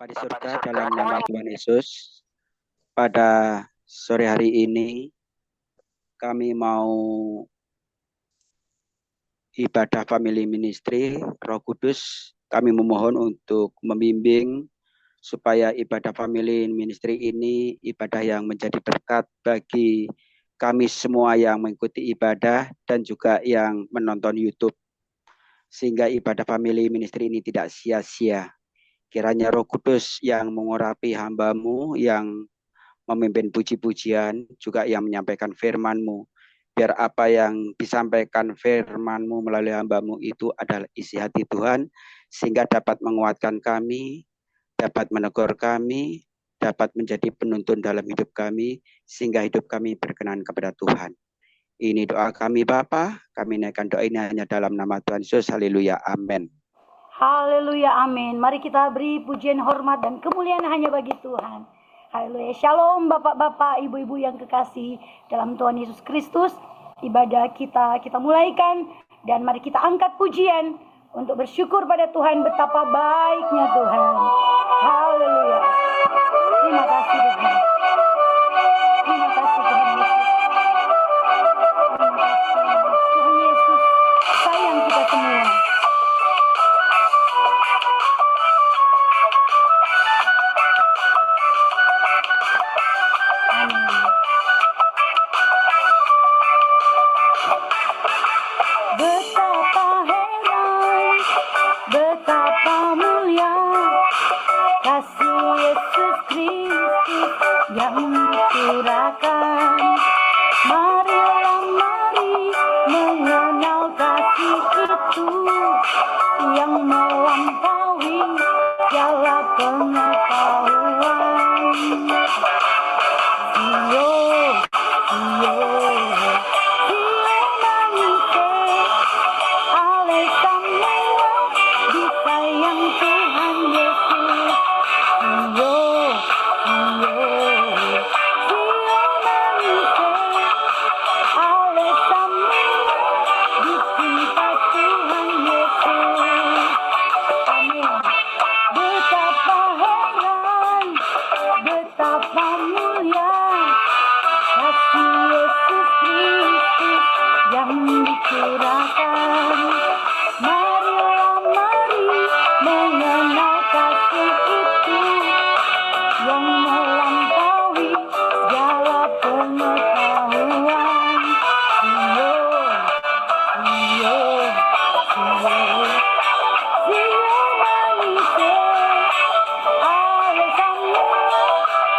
Bapa di surga, dalam nama Tuhan Yesus, pada sore hari ini kami mau ibadah family ministry. Roh Kudus, kami memohon untuk membimbing supaya ibadah family ministry ini ibadah yang menjadi berkat bagi kami semua yang mengikuti ibadah dan juga yang menonton YouTube, sehingga ibadah family ministry ini tidak sia-sia. Kiranya Roh Kudus yang mengurapi hamba-Mu, yang memimpin puji-pujian, juga yang menyampaikan firman-Mu. Biar apa yang disampaikan firman-Mu melalui hamba-Mu itu adalah isi hati Tuhan, sehingga dapat menguatkan kami, dapat menegur kami, dapat menjadi penuntun dalam hidup kami, sehingga hidup kami berkenan kepada Tuhan. Ini doa kami Bapa, kami naikkan doa ini hanya dalam nama Tuhan Yesus. Haleluya, amin. Haleluya, amin. Mari kita beri pujian, hormat, dan kemuliaan hanya bagi Tuhan. Haleluya. Shalom Bapak-bapak, Ibu-ibu yang kekasih dalam Tuhan Yesus Kristus. Ibadah kita mulaikan, dan mari kita angkat pujian untuk bersyukur pada Tuhan betapa baiknya Tuhan. Haleluya. Terima kasih Tuhan. Terima kasih Tuhan Yesus. Terima kasih Tuhan Yesus, sayang kita semua. Betapa heran, betapa mulia kasih Yesus Kristus yang dicurahkan. Marilah mari mengenal kasih itu yang melampaui segala pengetahuan. Betapa mulia kasih Yesus Kristus yang dicurahkan. Marilah mari mengenal kasih itu yang melampaui segala pengetahuan.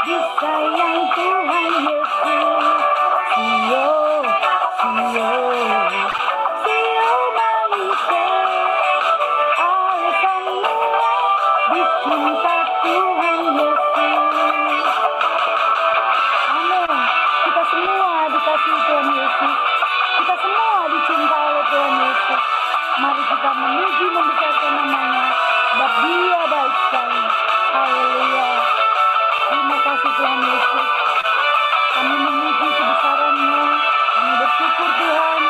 Disayang Tuhan Yesus, sio manusia, alasan semua dicinta Tuhan Yesus. Amin. Kita semua dikasih Tuhan Yesus, kita semua dicinta oleh Tuhan Yesus. Mari kita memuji membesarkan namanya, sebab Dia baik sekali. Haleluya. Terima kasih Tuhan Yesus. Kami memuji kebesaran-Nya. Kami bersyukur Tuhan,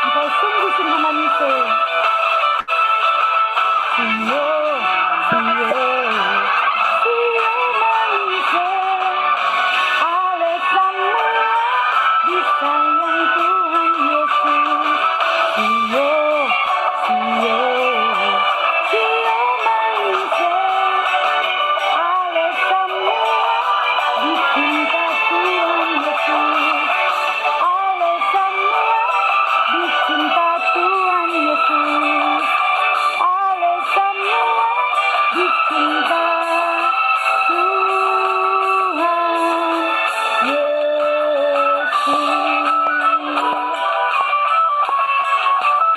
Engkau sungguh-sungguh manusia. Sio manusia, alasannya disayang Tuhan Yesus. Sio manusia, alasannya dicinta Tuhan Yesus. Alasannya dicinta Tuhan Yesus. Alasannya dicinta Tuhan Yesus.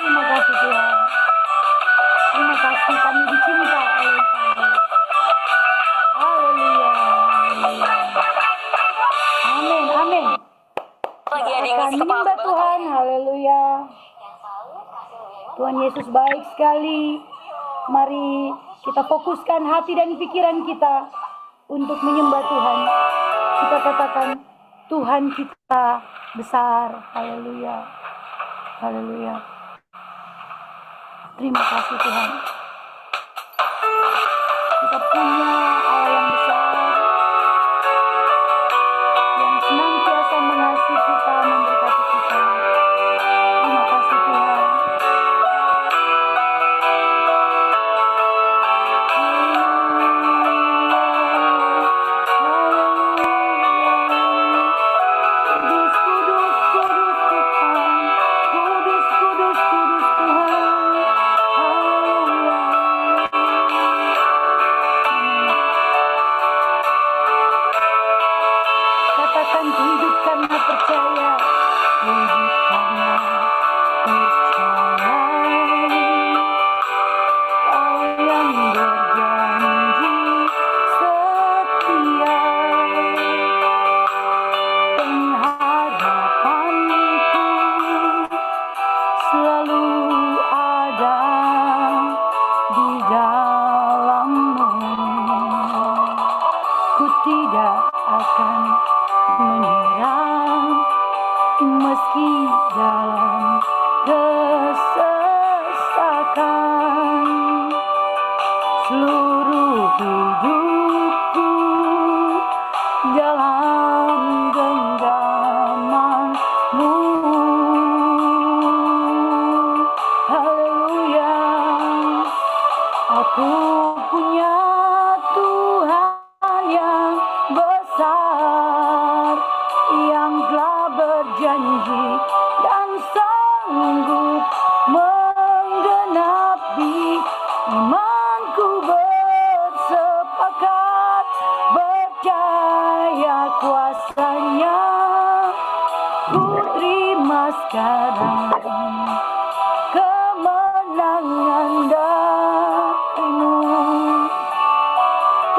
Terima kasih Tuhan. Terima kasih kami dicinta oleh Tuhan. Haleluya. Amin, amin. Lagi ada yang Akan ngisi kepala menyembah Tuhan. Haleluya. Tuhan Yesus baik sekali. Mari kita fokuskan hati dan pikiran kita untuk menyembah Tuhan. Kita katakan, Tuhan kita besar. Haleluya. Haleluya. Terima kasih Tuhan. kita punya Allah yang besar, yang senantiasa mengasihi kita, memberkati kita. Terima kasih Tuhan. Kudus, kudus, kudus Tuhan. Kudus, kudus, kudus Tuhan. Haleluya. Katakan hidup karena percaya. Hidup karena percaya. Kau yang berjanji setia. Pengharapanku selalu ada di dalam-Mu. Ku tidak akan menyerah meski dalam kesesakan. Seluruh hidupku dalam genggaman-Mu. Haleluya. Aku punya Tuhan yang besar, yang telah berjanji dan sanggup menggenapi imanku. Bersepakat percaya kuasa-Nya. Ku terima sekarang kemenangan dari-Mu.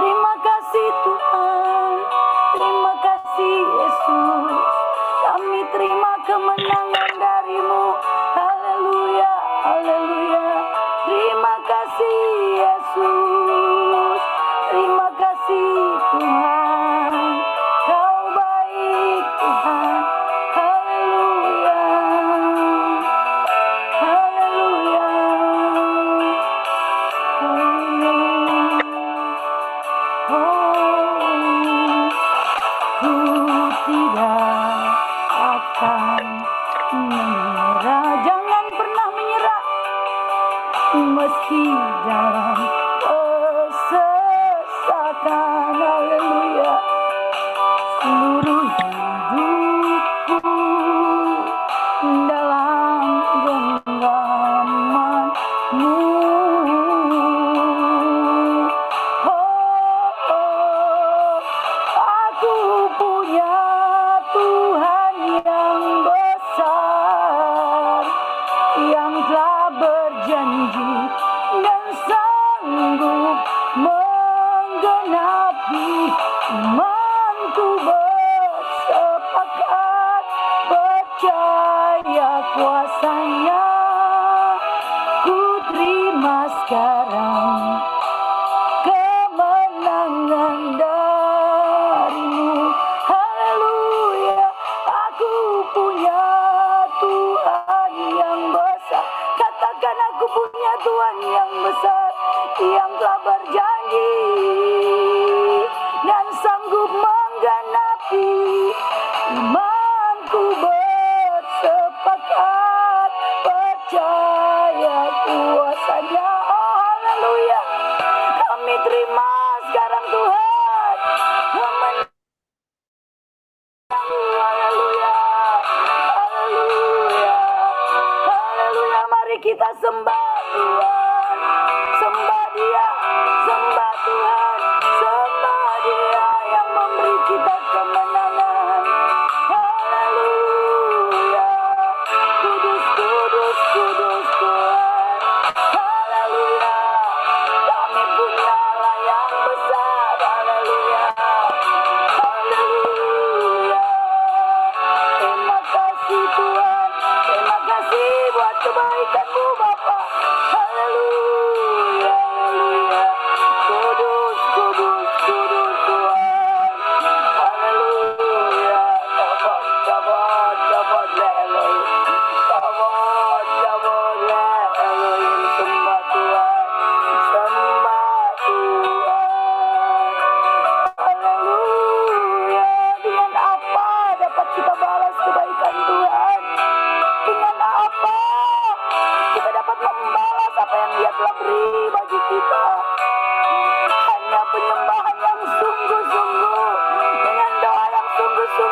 Terima kasih Tuhan, terima kasih Yesus. Kami terima kemenangan dari-Mu. Haleluya, haleluya. Terima kasih Yesus, terima kasih Tuhan. Kau baik Tuhan. Haleluya, haleluya, ku tidak akan menyerah. Jangan pernah menyerah meski dalam kesesakan. Haleluya. Seluruh hidupku dalam genggaman-Mu. Aku punya Tuhan yang besar, yang telah berjanji dan sanggup menggenapi imanku. Bersepakat percaya kuasa-Nya. Ku terima sekarang kemenangan dari-Mu. Haleluya. Aku punya Tuhan yang besar. Katakan aku punya Tuhan yang besar, yang telah berjanji dan sanggup menggenapi imanku. Bersepakat percaya kuasa-Nya. Oh haleluya. Kami terima sekarang Tuhan kemenangan. Haleluya, haleluya, haleluya. Mari kita sembah Tuhan, sembah Dia, sembah Tuhan, sembah Dia yang memberi kita kemenangan. Haleluya. Kudus, kudus, kudus Tuhan. Haleluya. Kami punya Allah yang besar. Haleluya. Haleluya. Terima kasih Tuhan. Terima kasih buat kebaikan-Mu Bapa. Haleluya, haleluya. Kudus,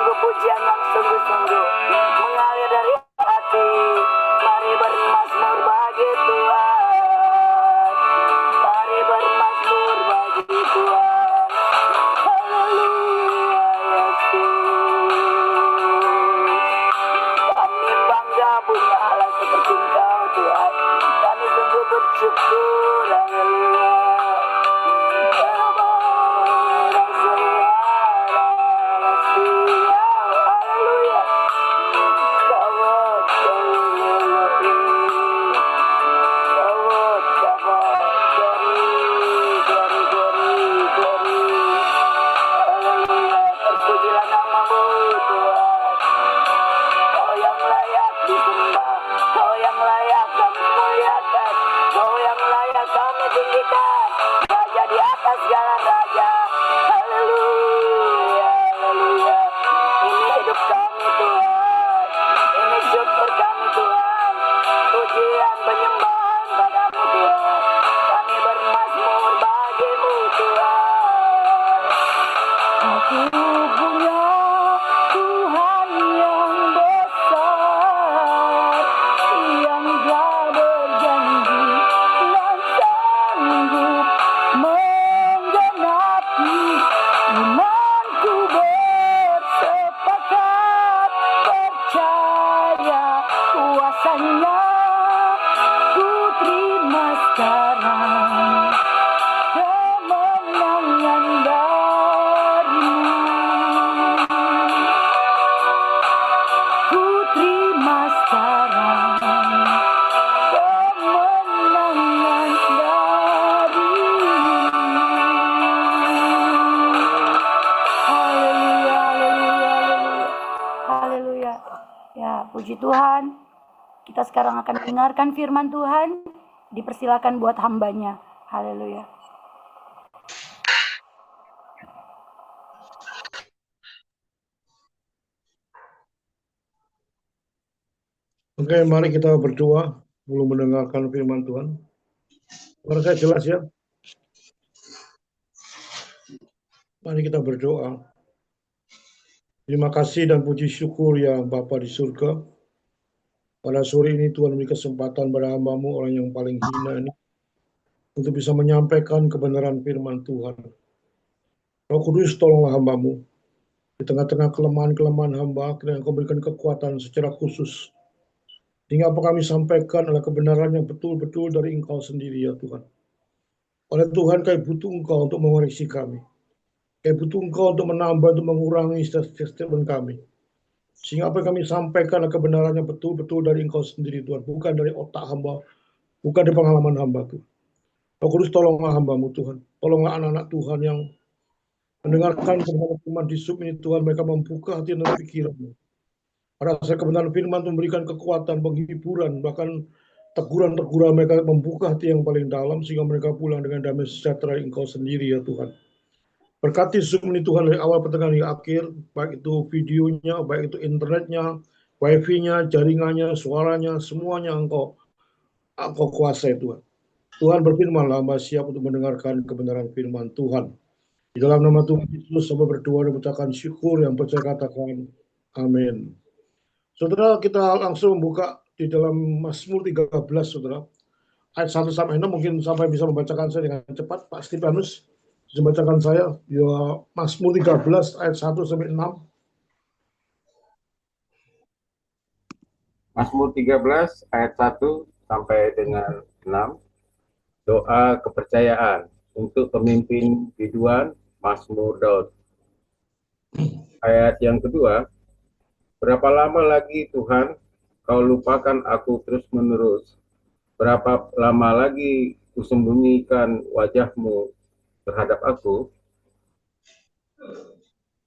sungguh pujian yang sungguh-sungguh mengalir dari hati. Mari bermazmur bagi Tuhan. Mari bermazmur bagi Tuhan. Haleluya Yesus. Kami bangga punya Allah seperti Engkau Tuhan. Kami sungguh bersyukur. Haleluya. Puji Tuhan, kita sekarang akan mendengarkan firman Tuhan. Dipersilakan buat hambanya. Haleluya. Oke, mari kita berdoa sebelum mendengarkan firman Tuhan. Suara saya jelas ya? Mari kita berdoa. Terima kasih dan puji syukur ya Bapa di surga. Pada sore ini Tuhan beri kesempatan pada hamba-Mu, orang yang paling hina ini, untuk bisa menyampaikan kebenaran firman Tuhan. Roh Kudus, tolonglah hamba-Mu. Di tengah-tengah kelemahan-kelemahan hamba, kiranya Engkau berikan kekuatan secara khusus. Sehingga apa kami sampaikan adalah kebenaran yang betul-betul dari Engkau sendiri ya Tuhan. Oleh Tuhan, kami butuh Engkau untuk mengoreksi kami. Kami butuh Engkau untuk menambah, untuk mengurangi statement kami. Sehingga apa yang kami sampaikan adalah kebenaran yang betul-betul dari Engkau sendiri Tuhan. Bukan dari otak hamba, bukan dari pengalaman hamba Tuhan. Roh Kudus, tolonglah hamba-Mu Tuhan. Tolonglah anak-anak Tuhan yang mendengarkan firman di sub ini Tuhan. Mereka membuka hati dan pikiran. Pada saat kebenaran firman itu memberikan kekuatan, penghiburan, bahkan teguran-teguran mereka membuka hati yang paling dalam. Sehingga mereka pulang dengan damai sejahtera Engkau sendiri ya Tuhan. Berkati Zoom ini Tuhan dari awal pertengahan hingga akhir, baik itu videonya, baik itu internetnya, wifi-nya, jaringannya, suaranya, semuanya Engkau kuasai Tuhan. Tuhan berfirman-Lah, hamba siap untuk mendengarkan kebenaran firman Tuhan. Di dalam nama Tuhan Yesus, hamba berdoa dan mengucapkan syukur yang percaya katakan, amin. Saudara, kita langsung membuka di dalam Mazmur 13, saudara. Ayat 1 sampai 6, mungkin sampai bisa membacakan saya dengan cepat, Pak Stefanus. Bacakan saya ya Mazmur 13 ayat 1 sampai 6. Mazmur 13 ayat 1 sampai dengan 6. Doa kepercayaan untuk pemimpin biduan Mazmur Daud. Ayat yang kedua. Berapa lama lagi Tuhan Kau lupakan aku terus-menerus? Berapa lama lagi kusembunyikan wajah-Mu terhadap aku?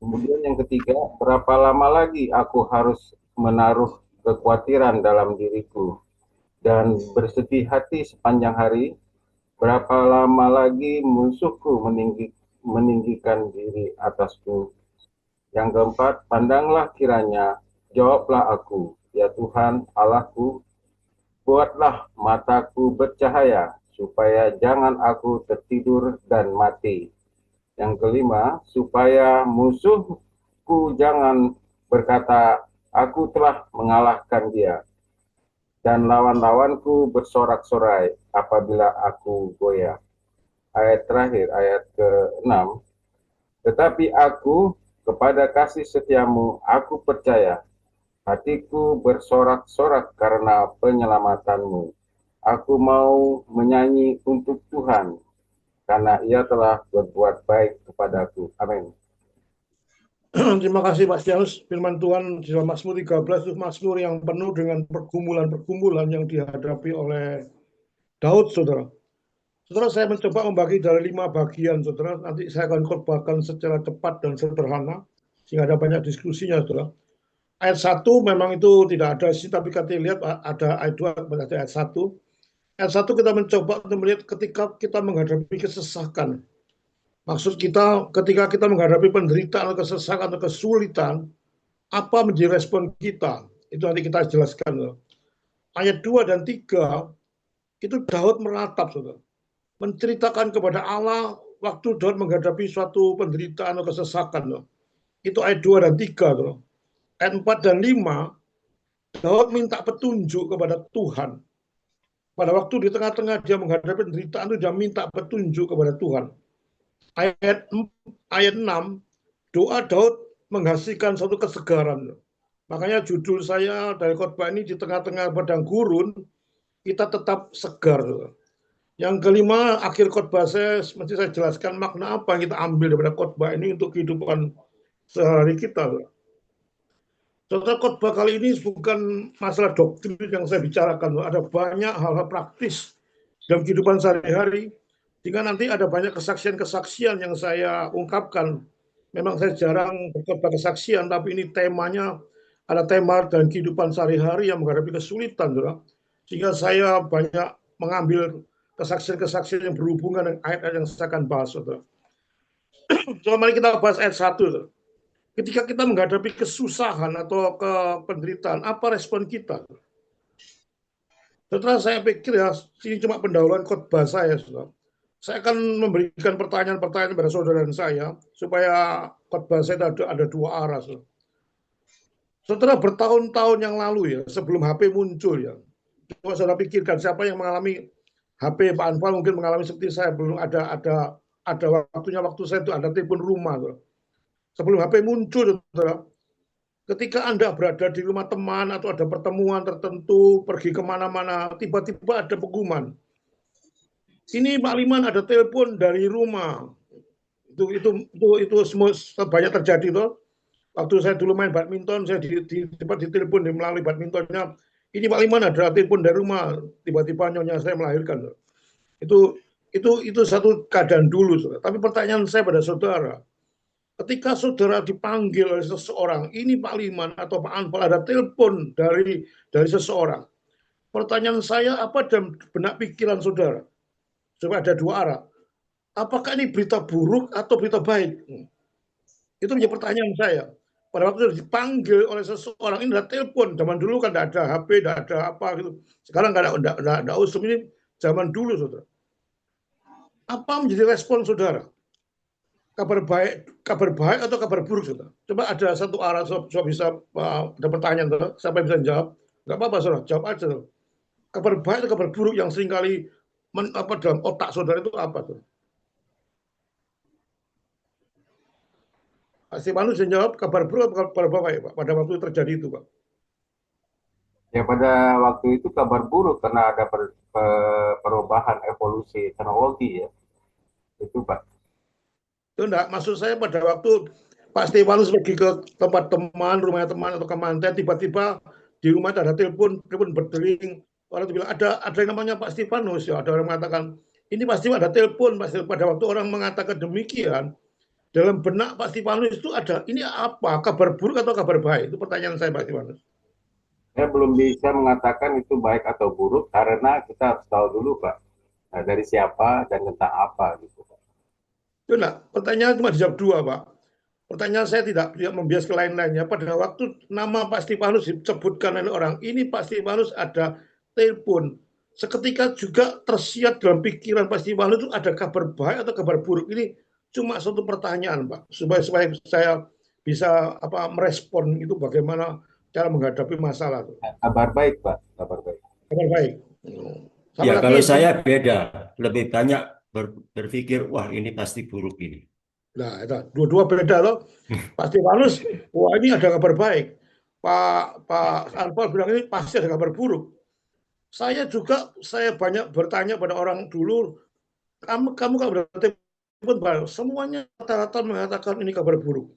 Kemudian yang ketiga, berapa lama lagi aku harus menaruh kekhawatiran dalam diriku dan bersedih hati sepanjang hari? Berapa lama lagi musuhku meninggikan diri atasku? Yang keempat, pandanglah kiranya, jawablah aku, ya Tuhan Allahku, buatlah mataku bercahaya, supaya jangan aku tertidur dan mati. Yang kelima, supaya musuhku jangan berkata, aku telah mengalahkan dia, dan lawan-lawanku bersorak-sorai apabila aku goyah. Ayat terakhir, ayat ke-6. Tetapi aku, kepada kasih setiamu, aku percaya. Hatiku bersorak-sorak karena penyelamatanmu. Aku mau menyanyi untuk Tuhan, karena ia telah berbuat baik kepadaku. Amin. Terima kasih Pak Stianus. Firman Tuhan di dalam Mazmur 13 itu Mazmur yang penuh dengan pergumulan-pergumulan yang dihadapi oleh Daud, saudara. Saudara, saya mencoba membagi dari 5 bagian, saudara. Nanti saya akan khotbahkan secara cepat dan sederhana, sehingga ada banyak diskusinya, saudara. Ayat 1 memang itu tidak ada sih, tapi kita lihat ada ayat 2, ada ayat 1. Ayat 1 kita mencoba untuk melihat ketika kita menghadapi kesesakan. Maksud kita ketika kita menghadapi penderitaan atau kesesakan atau kesulitan, apa menjadi respon kita? Itu nanti kita jelaskan. Ayat 2 dan 3, itu Daud meratap, saudara. Menceritakan kepada Allah waktu Daud menghadapi suatu penderitaan atau kesesakan. Itu ayat 2 dan 3. Saudara. Ayat 4 dan 5, Daud minta petunjuk kepada Tuhan. Pada waktu di tengah-tengah dia menghadapi penderitaan itu dia minta petunjuk kepada Tuhan. Ayat 6, doa Daud menghasilkan suatu kesegaran. Makanya judul saya dari khotbah ini, di tengah-tengah padang gurun, kita tetap segar. Yang kelima, akhir khotbah saya, mesti saya jelaskan makna apa yang kita ambil daripada khotbah ini untuk kehidupan sehari kita. Saudara, khotbah kali ini bukan masalah doktrin yang saya bicarakan. Ada banyak hal-hal praktis dalam kehidupan sehari-hari. Sehingga nanti ada banyak kesaksian-kesaksian yang saya ungkapkan. Memang saya jarang berkhotbah kesaksian, tapi ini temanya ada tema dan kehidupan sehari-hari yang menghadapi kesulitan. Saudara. Sehingga saya banyak mengambil kesaksian-kesaksian yang berhubungan dengan ayat-ayat yang saya akan bahas. Saudara. So, mari kita bahas ayat 1. Saudara. Ketika kita menghadapi kesusahan atau penderitaan, apa respon kita? Setelah saya pikir ya, ini cuma pendahuluan khotbah saya. Saudara. Saya akan memberikan pertanyaan-pertanyaan kepada saudara dan saya, supaya khotbah saya ada 2 arah. Saudara. Setelah bertahun-tahun yang lalu ya, sebelum HP muncul ya, coba saudara pikirkan siapa yang mengalami HP Pak Anwar mungkin mengalami seperti saya, belum ada waktunya waktu saya itu ada telepon rumah. Saudara. Sebelum HP muncul, saudara, ketika Anda berada di rumah teman atau ada pertemuan tertentu, pergi kemana-mana, tiba-tiba ada pengumuman. Ini Pak Liman ada telepon dari rumah. Itu semua banyak terjadi tuh. Waktu saya dulu main badminton, saya ditelepon melalui badmintonnya. Ini Pak Liman ada telepon dari rumah. Tiba-tiba nyonya saya melahirkan. Itu satu keadaan dulu, saudara. Tapi pertanyaan saya pada saudara, ketika saudara dipanggil oleh seseorang, ini Pak Liman atau Pak Anwar ada telepon dari seseorang. Pertanyaan saya, apa dalam benak pikiran saudara? Coba ada 2 arah. Apakah ini berita buruk atau berita baik? Itu menjadi pertanyaan saya. Pada waktu dipanggil oleh seseorang, ini ada telepon. Zaman dulu kan tidak ada HP, tidak ada apa gitu. Sekarang tidak ada usum, ini zaman dulu, saudara. Apa menjadi respon saudara? Kabar baik atau kabar buruk, saudara? Coba ada satu arah, saudara bisa ada pertanyaan, saudara. Siapa yang bisa jawab? Nggak apa-apa, saudara. Jawab aja, saudara. Kabar baik atau kabar buruk yang seringkali dalam otak saudara itu apa, saudara? Pak Stefanus bisa jawab kabar buruk atau kabar baik, Pak, pada waktu terjadi itu, Pak? Ya, pada waktu itu kabar buruk karena ada perubahan evolusi teknologi ya. Itu, Pak. Itu enggak, maksud saya pada waktu Pak Stefanus pergi ke tempat teman, rumahnya teman atau kemanten, tiba-tiba di rumah ada telepon berdering, orang itu bilang ada yang namanya Pak Stefanus ya, ada orang mengatakan ini pasti ada telepon. Pada waktu orang mengatakan demikian, dalam benak Pak Stefanus itu ada, ini apa, kabar buruk atau kabar baik? Itu pertanyaan saya, Pak Stefanus. Saya belum bisa mengatakan itu baik atau buruk karena kita harus tahu dulu, Pak, dari siapa dan tentang apa gitu. Itu enggak, pertanyaan cuma dijawab 2, Pak. Pertanyaan saya tidak membias ke lain-lainnya. Pada waktu nama Pak Stefanus disebutkan oleh orang, ini Pak Stefanus ada telepon. Seketika juga tersirat dalam pikiran Pak Stefanus itu ada kabar baik atau kabar buruk. Ini cuma satu pertanyaan, Pak, supaya saya bisa merespon itu bagaimana cara menghadapi masalah. Kabar baik, Pak. Kabar baik. Kabar baik. Sama Ya, lagi, kalau saya beda, lebih banyak berpikir, wah ini pasti buruk ini. nah itu dua-dua beda loh. Pak Stefanus, wah ini ada kabar baik. Pak Alfa bilang ini pasti ada kabar buruk. Saya banyak bertanya pada orang dulu, kamu kalau berarti pun semuanya rata-rata mengatakan ini kabar buruk.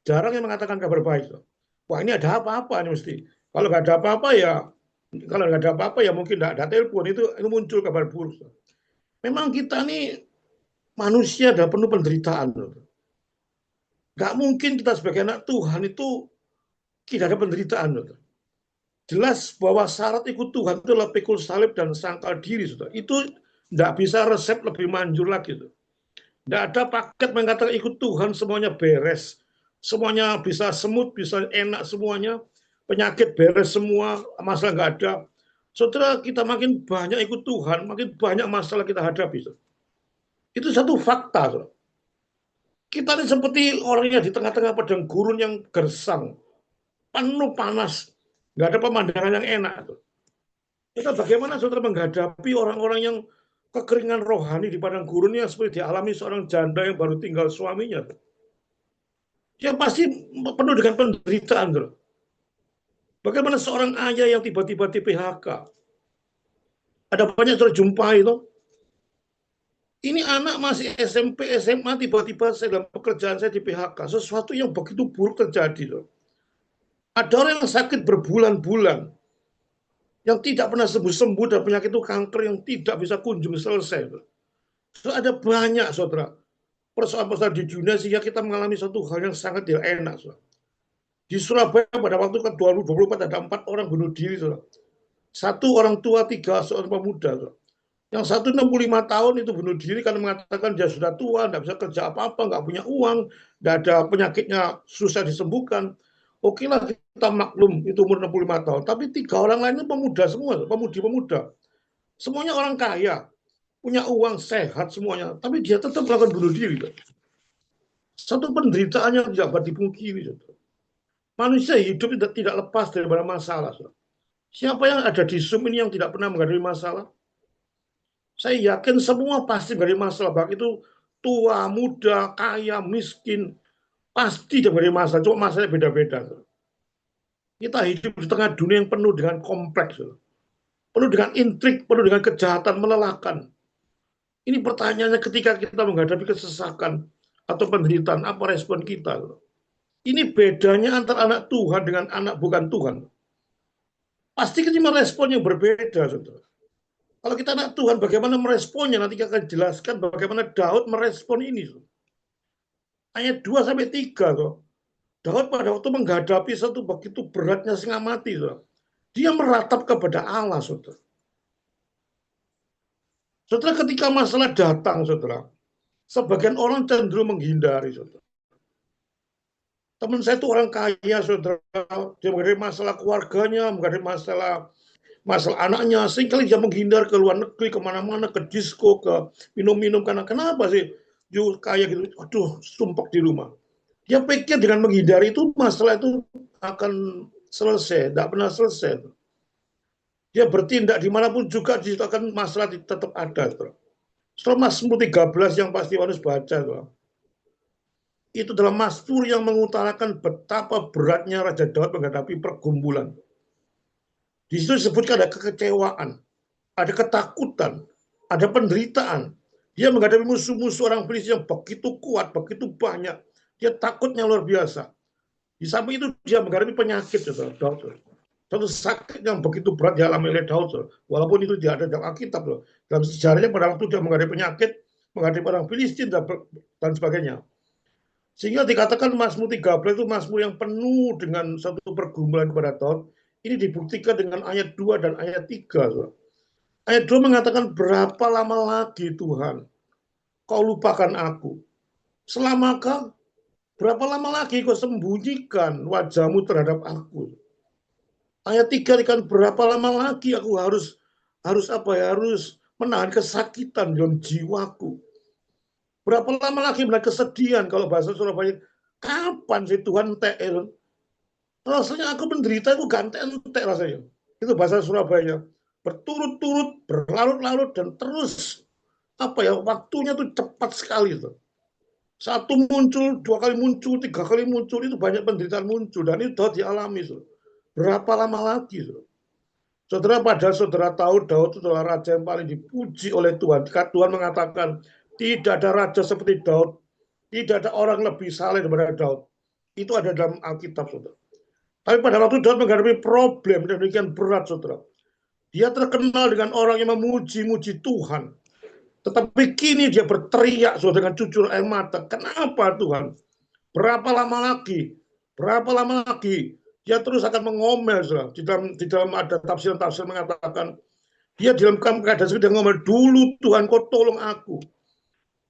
Jarang yang mengatakan kabar baik. Wah ini ada apa-apa nih mesti. Kalau nggak ada apa-apa ya mungkin nggak ada telepon itu muncul kabar buruk. Memang kita nih manusia ada penuh penderitaan. Nggak mungkin kita sebagai anak Tuhan itu tidak ada penderitaan. Jelas bahwa syarat ikut Tuhan itu adalah pikul salib dan sangkal diri. Itu nggak bisa resep lebih manjur lagi. Nggak ada paket mengatakan ikut Tuhan semuanya beres. Semuanya bisa semut, bisa enak semuanya. Penyakit beres semua, masalah nggak ada. Saudara, kita makin banyak ikut Tuhan, makin banyak masalah kita hadapi. Itu satu fakta. Saudara. Kita ini seperti orangnya di tengah-tengah padang gurun yang gersang, penuh panas, nggak ada pemandangan yang enak. Kita bagaimana saudara menghadapi orang-orang yang kekeringan rohani di padang gurun yang seperti dialami seorang janda yang baru tinggal suaminya. Dia pasti penuh dengan penderitaan. Saudara. Bagaimana seorang ayah yang tiba-tiba di PHK? Ada banyak saudara jumpai itu. Ini anak masih SMP, SMA, tiba-tiba saya dalam pekerjaan saya di PHK. Sesuatu yang begitu buruk terjadi. Loh. Ada orang yang sakit berbulan-bulan. Yang tidak pernah sembuh-sembuh dan penyakit itu kanker yang tidak bisa kunjung selesai. Loh. So, ada banyak, saudara. Persoalan-persoalan di dunia sehingga kita mengalami satu hal yang sangat tidak enak. Saudara. Di Surabaya pada waktu 2024 ada 4 orang bunuh diri. Saudara. 1 orang tua, 3 seorang pemuda. Saudara. Yang 1 65 tahun itu bunuh diri karena mengatakan dia sudah tua, tidak bisa kerja apa-apa, nggak punya uang, nggak ada penyakitnya susah disembuhkan. Oke lah kita maklum itu umur 65 tahun. Tapi 3 orang lainnya pemuda semua, pemudi-pemuda. Semuanya orang kaya, punya uang, sehat semuanya. Tapi dia tetap melakukan bunuh diri. Satu penderitaan yang tidak dapat dipungkiri. Manusia hidup tidak lepas dari masalah. Siapa yang ada di Zoom ini yang tidak pernah menghadapi masalah? Saya yakin semua pasti dari masalah, baik itu tua, muda, kaya, miskin, pasti dari masalah, cuma masalahnya beda-beda. Kita hidup di tengah dunia yang penuh dengan kompleks, penuh dengan intrik, penuh dengan kejahatan, melelahkan. Ini pertanyaannya ketika kita menghadapi kesesakan atau penderitaan, apa respon kita? Ini bedanya antara anak Tuhan dengan anak bukan Tuhan. Pasti kita merespon yang berbeda, saudara. Kalau kita anak Tuhan, bagaimana meresponnya? Nanti kita akan jelaskan bagaimana Daud merespon ini. Ayat 2-3. Daud pada waktu menghadapi satu begitu beratnya setengah mati. Dia meratap kepada Allah. Saudara, ketika masalah datang, saudara, sebagian orang cenderung menghindari. Saudara. Teman saya itu orang kaya, saudara. Dia menghadapi masalah keluarganya, menghadapi masalah anaknya, sehingga dia menghindar ke luar negeri, kemana-mana, ke disco, ke minum-minum. Karena kenapa sih kayak gitu? Aduh, sumpek di rumah. Dia pikir dengan menghindari itu masalah itu akan selesai, tidak pernah selesai. Dia bertindak dimanapun juga di situ akan masalah tetap ada. Setelah Mazmur 13 yang pasti harus baca, itu dalam Mazmur yang mengutarakan betapa beratnya Raja Daud menghadapi pergumulan. Di situ disebutkan ada kekecewaan, ada ketakutan, ada penderitaan. Dia menghadapi musuh-musuh orang Filistin yang begitu kuat, begitu banyak. Dia takutnya luar biasa. Di samping itu dia menghadapi penyakit, Daud. Satu sakit yang begitu berat dialami oleh Daud. Walaupun itu tidak ada dalam Alkitab. Dalam sejarahnya pada waktu dia menghadapi penyakit, menghadapi orang Filistin dan sebagainya. Sehingga dikatakan Mazmur 13 itu Mazmur yang penuh dengan satu pergumulan kepada Daud. Ini dibuktikan dengan ayat 2 dan ayat 3. Ayat 2 mengatakan, berapa lama lagi Tuhan kau lupakan aku? Selamakah? Berapa lama lagi kau sembunyikan wajahmu terhadap aku? Ayat 3 dikatakan, berapa lama lagi aku harus menahan kesakitan dalam jiwaku? Berapa lama lagi menahan kesedihan, kalau bahasa Surabaya, Kapan sih Tuhan entek? Rasanya aku menderita itu entek rasanya. Itu bahasa Surabaya. Berturut-turut, berlarut-larut, dan terus waktunya tuh cepat sekali tuh. Satu muncul, 2 kali muncul, 3 kali muncul, itu banyak penderitaan muncul, dan itu Daud dialami. Berapa lama lagi? Saudara, padahal saudara tahu Daud itu adalah raja yang paling dipuji oleh Tuhan. Tuhan mengatakan, tidak ada raja seperti Daud, tidak ada orang lebih saleh daripada Daud. Itu ada dalam Alkitab, saudara. Tapi pada waktu Daud menghadapi problem dan demikian berat, saudara, dia terkenal dengan orang yang memuji-muji Tuhan. Tetapi kini dia berteriak saudara, dengan cucur air mata. Kenapa Tuhan? Berapa lama lagi? Berapa lama lagi? Dia terus akan mengomel. Saudara. Di dalam ada tafsir-tafsir mengatakan, dia dalam keadaan sedang ngomel, dulu Tuhan kau tolong aku.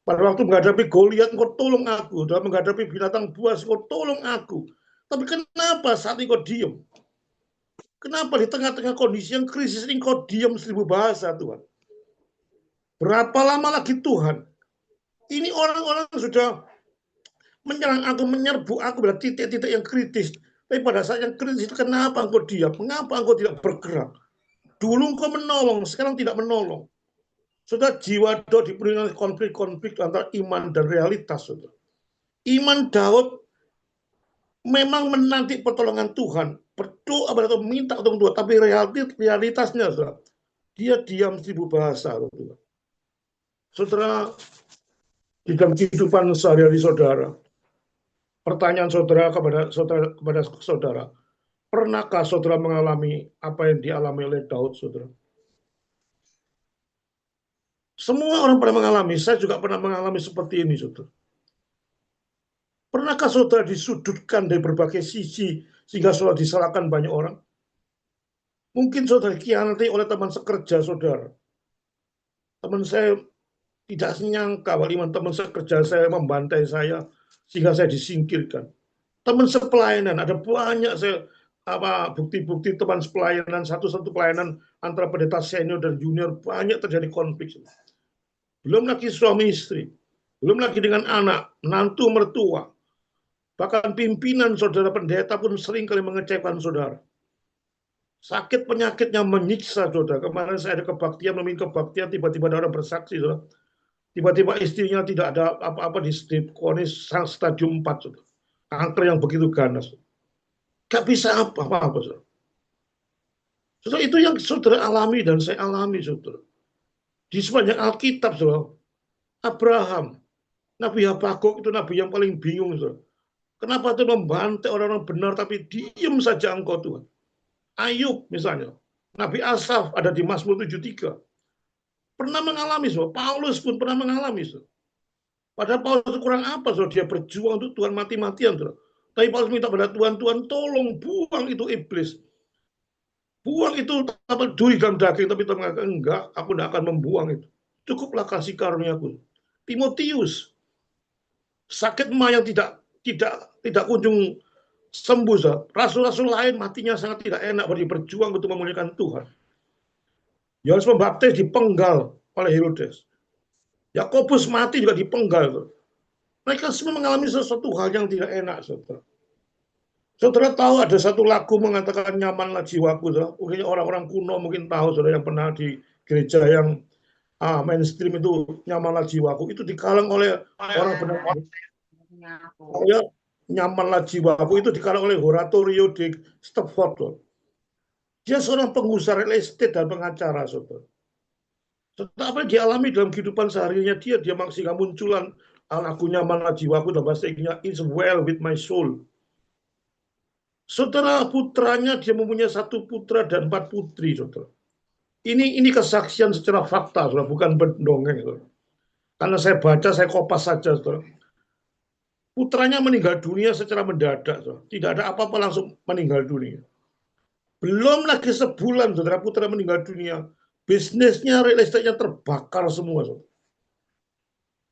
Pada waktu menghadapi Goliat, kau tolong aku. Dalam menghadapi binatang buas, kau tolong aku. Tapi kenapa saat ini kau diem? Kenapa di tengah-tengah kondisi yang krisis ini kau diem 1000 bahasa Tuhan? Berapa lama lagi Tuhan? Ini orang-orang sudah menyerang aku, menyerbu aku pada titik-titik yang kritis. Tapi pada saat yang kritis itu kenapa engkau diam? Mengapa engkau tidak bergerak? Dulu engkau menolong, sekarang tidak menolong. Sudah jiwa Daud dipenuhi oleh konflik-konflik antara iman dan realitas. Saudara. Iman Daud memang menanti pertolongan Tuhan. Berdoa atau minta untuk Tuhan. Tapi realitasnya, saudara, dia diam 1000 bahasa. Saudara. Saudara, di dalam kehidupan sehari-hari saudara, pertanyaan saudara kepada saudara, pernahkah saudara mengalami apa yang dialami oleh Daud, saudara? Semua orang pernah mengalami, saya juga pernah mengalami seperti ini, saudara. Pernahkah saudara disudutkan dari berbagai sisi sehingga saudara disalahkan banyak orang? Mungkin saudara dikhianati oleh teman sekerja saudara. Teman saya tidak menyangka bahwa teman sekerja saya membantai saya sehingga saya disingkirkan. Teman sepelayanan, ada banyak bukti-bukti teman sepelayanan, satu-satu pelayanan antara pendeta senior dan junior, banyak terjadi konflik. Belum lagi suami istri, belum lagi dengan anak, menantu, mertua. Bahkan pimpinan saudara pendeta pun sering kali mengecewakan saudara. Sakit penyakitnya menyiksa saudara. Kemarin saya ada kebaktian, memimpin kebaktian, tiba-tiba ada orang bersaksi, saudara. Tiba-tiba istrinya tidak ada apa-apa di kronis stadium 4, saudara. Kanker yang begitu ganas. Gak bisa apa-apa, saudara. Saudara, itu yang saudara alami dan saya alami, saudara. Di sepanjang Alkitab, saudara. Abraham, Nabi Habakuk itu nabi yang paling bingung, saudara. Kenapa Tuhan membantai orang-orang benar tapi diam saja engkau, Tuhan? Ayub misalnya, Nabi Asaf ada di Mazmur 73. Pernah mengalami, saudara. Paulus pun pernah mengalami, saudara. Padahal Paulus itu kurang apa, saudara? Dia berjuang untuk Tuhan mati-matian, saudara. Tapi Paulus minta pada Tuhan, Tuhan tolong buang itu iblis. Buang itu duri dalam daging, tapi Tuhan mengatakan, enggak, aku tidak akan membuang itu. Cukuplah kasih karuniaku. Timotius, sakit emak yang tidak kunjung sembuh, saudara. Rasul-rasul lain matinya sangat tidak enak, berjuang untuk memuliakan Tuhan. Yohanes Pembaptis dipenggal oleh Herodes. Yakobus mati juga dipenggal. Mereka semua mengalami sesuatu hal yang tidak enak, saudara. Saudara tahu ada satu lagu mengatakan nyamanlah jiwaku, saudara. Mungkin orang-orang kuno mungkin tahu, saudara, yang pernah di gereja yang mainstream itu nyamanlah jiwaku. Itu dikalang oleh orang benar. Ya, nyamanlah jiwaku itu dikalang oleh Horatorio di Stepford. Dia seorang pengusaha real estate dan pengacara, saudara. Saudara, apa yang dialami dalam kehidupan seharinya dia masih munculan lagu nyamanlah jiwaku dan bahasa Inggrisnya It's well with my soul. Saudara, putranya dia mempunyai 1 putra dan 4 putri, saudara. Ini kesaksian secara fakta, saudara, bukan berdongeng, saudara. Karena saya baca, saya kopas saja, saudara. Putranya meninggal dunia secara mendadak, saudara. Tidak ada apa-apa langsung meninggal dunia. Belum lagi sebulan, saudara, putra meninggal dunia. Bisnisnya, real estate-nya terbakar semua, saudara.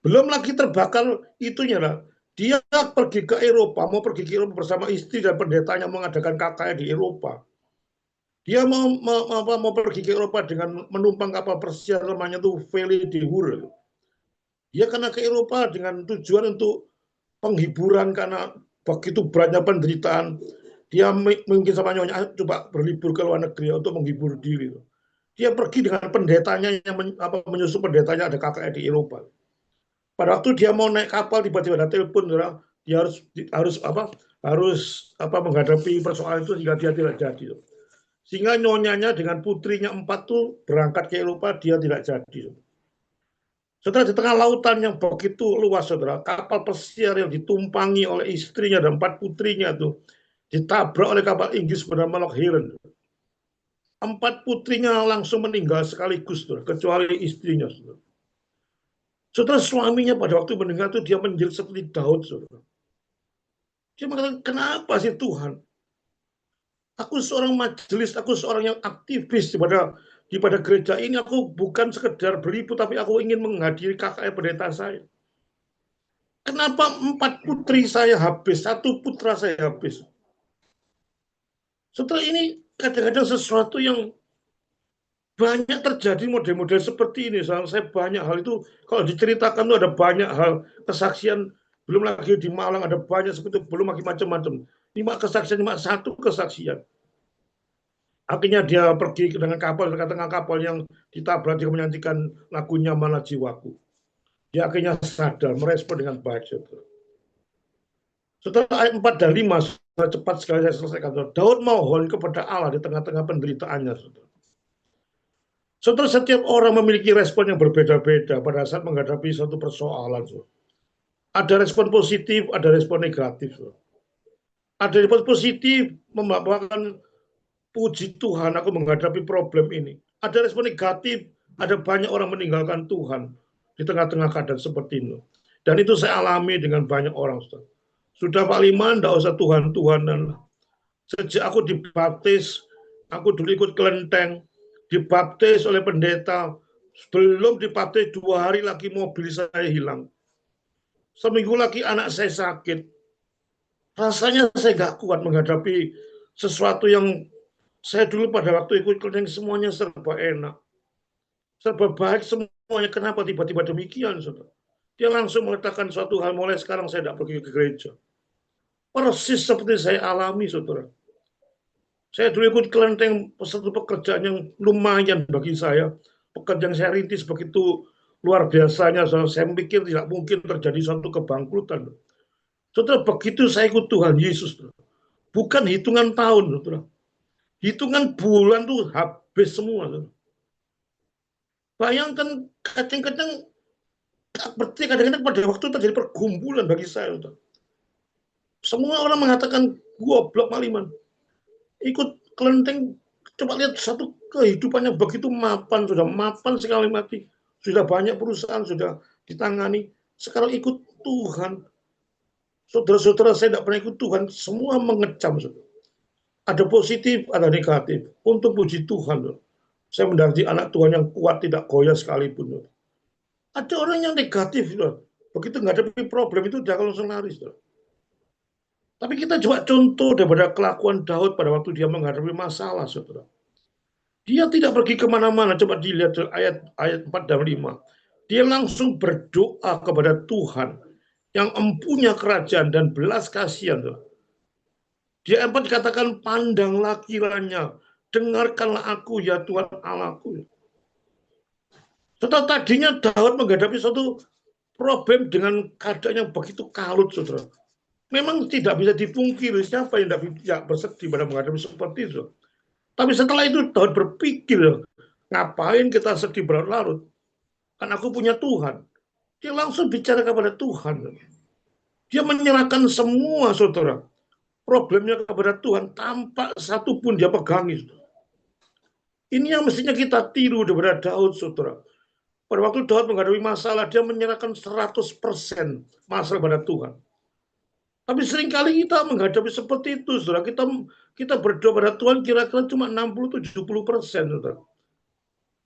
Belum lagi terbakar itunya lah. Dia pergi ke Eropa, mau pergi ke Eropa bersama istri dan pendetanya mengadakan KKN di Eropa. Dia mau pergi ke Eropa dengan menumpang kapal pesiar namanya tuh Vele de Hur. Dia karena ke Eropa dengan tujuan untuk penghiburan karena begitu beratnya penderitaan, dia mungkin sama nyonya coba berlibur ke luar negeri untuk menghibur diri. Dia pergi dengan pendetanya yang menyusul pendetanya, ada kakaknya di Eropa. Pada waktu dia mau naik kapal, tiba-tiba ada telepon, dia harus menghadapi persoalan itu sehingga dia tidak jadi. Sehingga nyonyanya dengan putrinya 4 tuh berangkat ke Eropa, dia tidak jadi. Setelah di tengah lautan yang begitu luas, saudara, kapal pesiar yang ditumpangi oleh istrinya dan 4 putrinya itu ditabrak oleh kapal Inggris bernama Loch Heron. 4 putrinya langsung meninggal sekaligus, saudara, kecuali istrinya. Saudara. Saudara, suaminya pada waktu mendengar itu dia menjerit seperti Daud, saudara. Dia mengatakan, kenapa sih Tuhan? Aku seorang majelis, aku seorang yang aktivis pada gereja ini. Aku bukan sekedar berlibur, tapi aku ingin menghadiri kakak pendeta saya. Kenapa 4 putri saya habis, 1 putra saya habis? Setelah ini kadang-kadang sesuatu yang banyak terjadi model-model seperti ini. Saya banyak hal itu, kalau diceritakan itu ada banyak hal kesaksian, belum lagi di Malang ada banyak seperti itu, belum lagi macam-macam. 5 kesaksian, 1 kesaksian. Akhirnya dia pergi dengan kapal, tengah kapal yang ditabrak, dia menyanyikan lagu Nyamanlah Jiwaku. Dia akhirnya sadar, merespon dengan baik. Setelah ayat 4 dan 5, cepat sekali saya selesaikan. Daud mohon kepada Allah di tengah-tengah penderitaannya. Saudara, setiap orang memiliki respon yang berbeda-beda pada saat menghadapi suatu persoalan. Ada respon positif, ada respon negatif. Ada respon positif, membawakan puji Tuhan, aku menghadapi problem ini. Ada respon negatif, ada banyak orang meninggalkan Tuhan di tengah-tengah keadaan seperti ini. Dan itu saya alami dengan banyak orang. Sudah Pak Liman, tidak usah Tuhan-Tuhanan. Sejak aku dibaptis, aku dulu ikut kelenteng, dibaptis oleh pendeta. Belum dibaptis 2 hari lagi mobil saya hilang. Seminggu lagi anak saya sakit. Rasanya saya nggak kuat menghadapi sesuatu yang saya dulu pada waktu ikut kelenteng semuanya serba enak. Serba baik semuanya. Kenapa tiba-tiba demikian, saudara? Dia langsung mengatakan suatu hal, mulai sekarang saya tidak pergi ke gereja. Persis seperti saya alami, saudara. Saya dulu ikut kelenteng, satu pekerjaan yang lumayan bagi saya. Pekerjaan saya rintis begitu luar biasanya. Saya pikir tidak mungkin terjadi suatu kebangkrutan. Saudara, begitu saya ikut Tuhan Yesus, bukan hitungan tahun, saudara. Hitungan bulan tuh habis semua. Bayangkan kadang-kadang pada waktu terjadi pergumulan bagi saya. Semua orang mengatakan goblok Maliman. Ikut kelenteng, coba lihat satu kehidupannya begitu mapan, sudah mapan sekali mati. Sudah banyak perusahaan, sudah ditangani. Sekarang ikut Tuhan. Saudara-saudara saya tidak pernah ikut Tuhan, semua mengecam. Saudara. Ada positif, ada negatif. Untuk puji Tuhan, saya mendapati anak Tuhan yang kuat, tidak goyah sekalipun. Ada orang yang negatif, begitu menghadapi problem itu dia langsung lari. Tapi kita coba contoh daripada kelakuan Daud pada waktu dia menghadapi masalah, saudara. Dia tidak pergi kemana-mana. Coba dilihat ayat 4 dan 5. Dia langsung berdoa kepada Tuhan yang empunya kerajaan dan belas kasihan. Saudara. Dia empat dikatakan, pandanglah kiranya, dengarkanlah aku ya Tuhan Allahku. Setelah tadinya Daud menghadapi suatu problem dengan keadaan yang begitu kalut, saudara. Memang tidak bisa dipungkiri siapa yang tidak bersedih pada menghadapi seperti itu. Tapi setelah itu Daud berpikir, ngapain kita sedih berlarut? Kan aku punya Tuhan. Dia langsung bicara kepada Tuhan. Dia menyerahkan semua, saudara. Problemnya kepada Tuhan tanpa satu pun dia pegangi. Ini yang mestinya kita tiru daripada Daud, saudara. Pada waktu Daud menghadapi masalah, dia menyerahkan 100% masalah kepada Tuhan. Tapi seringkali kita menghadapi seperti itu, saudara. Kita berdoa pada Tuhan kira-kira cuma 60-70%, saudara.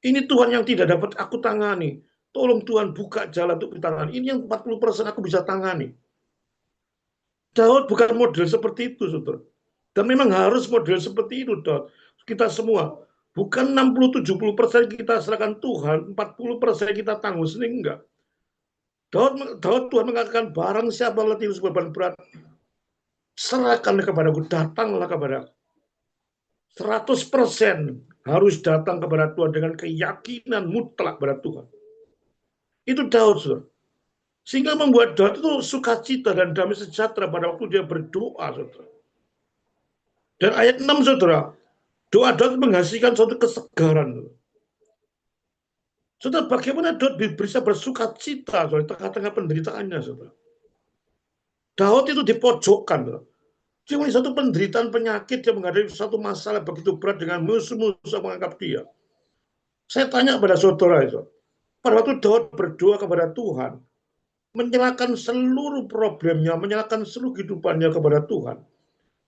Ini Tuhan yang tidak dapat aku tangani. Tolong Tuhan buka jalan untuk ditangani. Ini yang 40% aku bisa tangani. Daud bukan model seperti itu, saudara. Dan memang harus model seperti itu, Daud. Kita semua. Bukan 60-70% kita serahkan Tuhan, 40% kita tanggung sendiri, enggak. Daud Tuhan mengatakan, barang siapa letih beban berat, Serahkan kepadaku, datanglah kepada 100% harus datang kepada Tuhan dengan keyakinan mutlak pada Tuhan. Itu Daud, saudara. Sehingga membuat Daud itu sukacita dan damai sejahtera pada waktu dia berdoa, saudara. Dan ayat 6, saudara, doa Daud menghasilkan suatu kesegaran. Saudara, bagaimana Daud bisa bersukacita di tengah-tengah penderitaannya, saudara. Daud itu dipojokkan, saudara. Cuma satu penderitaan penyakit, dia menghadapi satu masalah begitu berat dengan musuh-musuh menganggap dia. Saya tanya pada saudara itu, pada waktu Daud berdoa kepada Tuhan, menyerahkan seluruh problemnya, menyerahkan seluruh kehidupannya kepada Tuhan.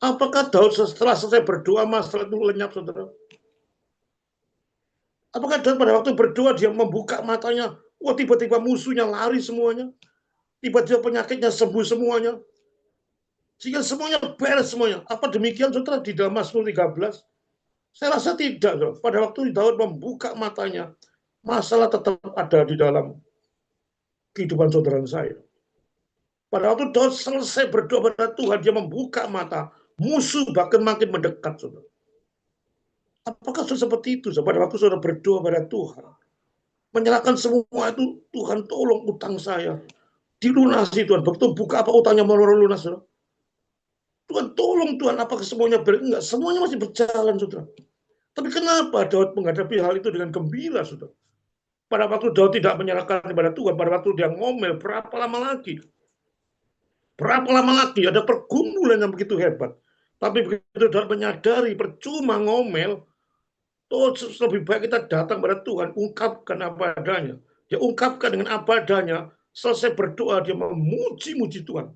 Apakah Daud setelah selesai berdoa masalah itu lenyap, saudara? Apakah Daud pada waktu berdoa dia membuka matanya, wah tiba-tiba musuhnya lari semuanya, tiba-tiba penyakitnya sembuh semuanya, sehingga semuanya beres semuanya. Apa demikian, saudara, di dalam Mazmur 13? Saya rasa tidak, saudara. Pada waktu Daud membuka matanya, masalah tetap ada di dalam kehidupan saudara saya. Pada waktu Daud selesai berdoa pada Tuhan, dia membuka mata, musuh bahkan makin mendekat, saudara. Apakah sudah seperti itu, saudara? Pada waktu saudara berdoa pada Tuhan, menyerahkan semua itu, Tuhan tolong utang saya, dilunasi Tuhan. Begitu buka apa utangnya mau lunas, saudara. Tuhan tolong Tuhan, apakah semuanya enggak? Semuanya masih berjalan, saudara. Tapi kenapa Daud menghadapi hal itu dengan gembira, saudara? Pada waktu Daud tidak menyerahkan kepada Tuhan, pada waktu dia ngomel, berapa lama lagi? Berapa lama lagi? Ada pergumulan yang begitu hebat. Tapi begitu Daud menyadari percuma ngomel, lebih baik kita datang pada Tuhan, ungkapkan apa adanya. Dia ungkapkan dengan apa adanya, selesai berdoa, dia memuji-muji Tuhan.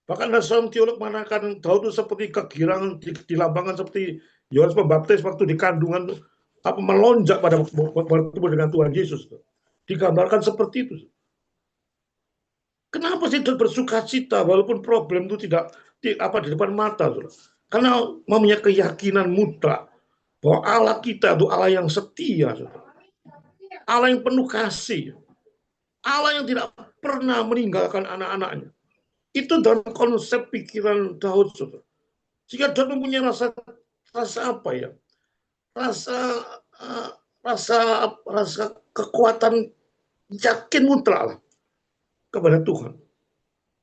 Bahkan ada seorang teolog mengatakan Daud itu seperti kegirangan, dilambangkan seperti Yohanes Pembaptis waktu di kandungan melonjak pada bertemu dengan Tuhan Yesus. Digambarkan seperti itu. Kenapa sih Daud bersukacita walaupun problem itu tidak di depan mata, saudara? Karena mempunyai keyakinan mutlak bahwa Allah kita itu Allah yang setia, saudara. Allah yang penuh kasih, Allah yang tidak pernah meninggalkan anak-anaknya. Itu dalam konsep pikiran Daud, saudara. Jika Daud mempunyai rasa apa ya? Rasa kekuatan yakin mutlak lah kepada Tuhan.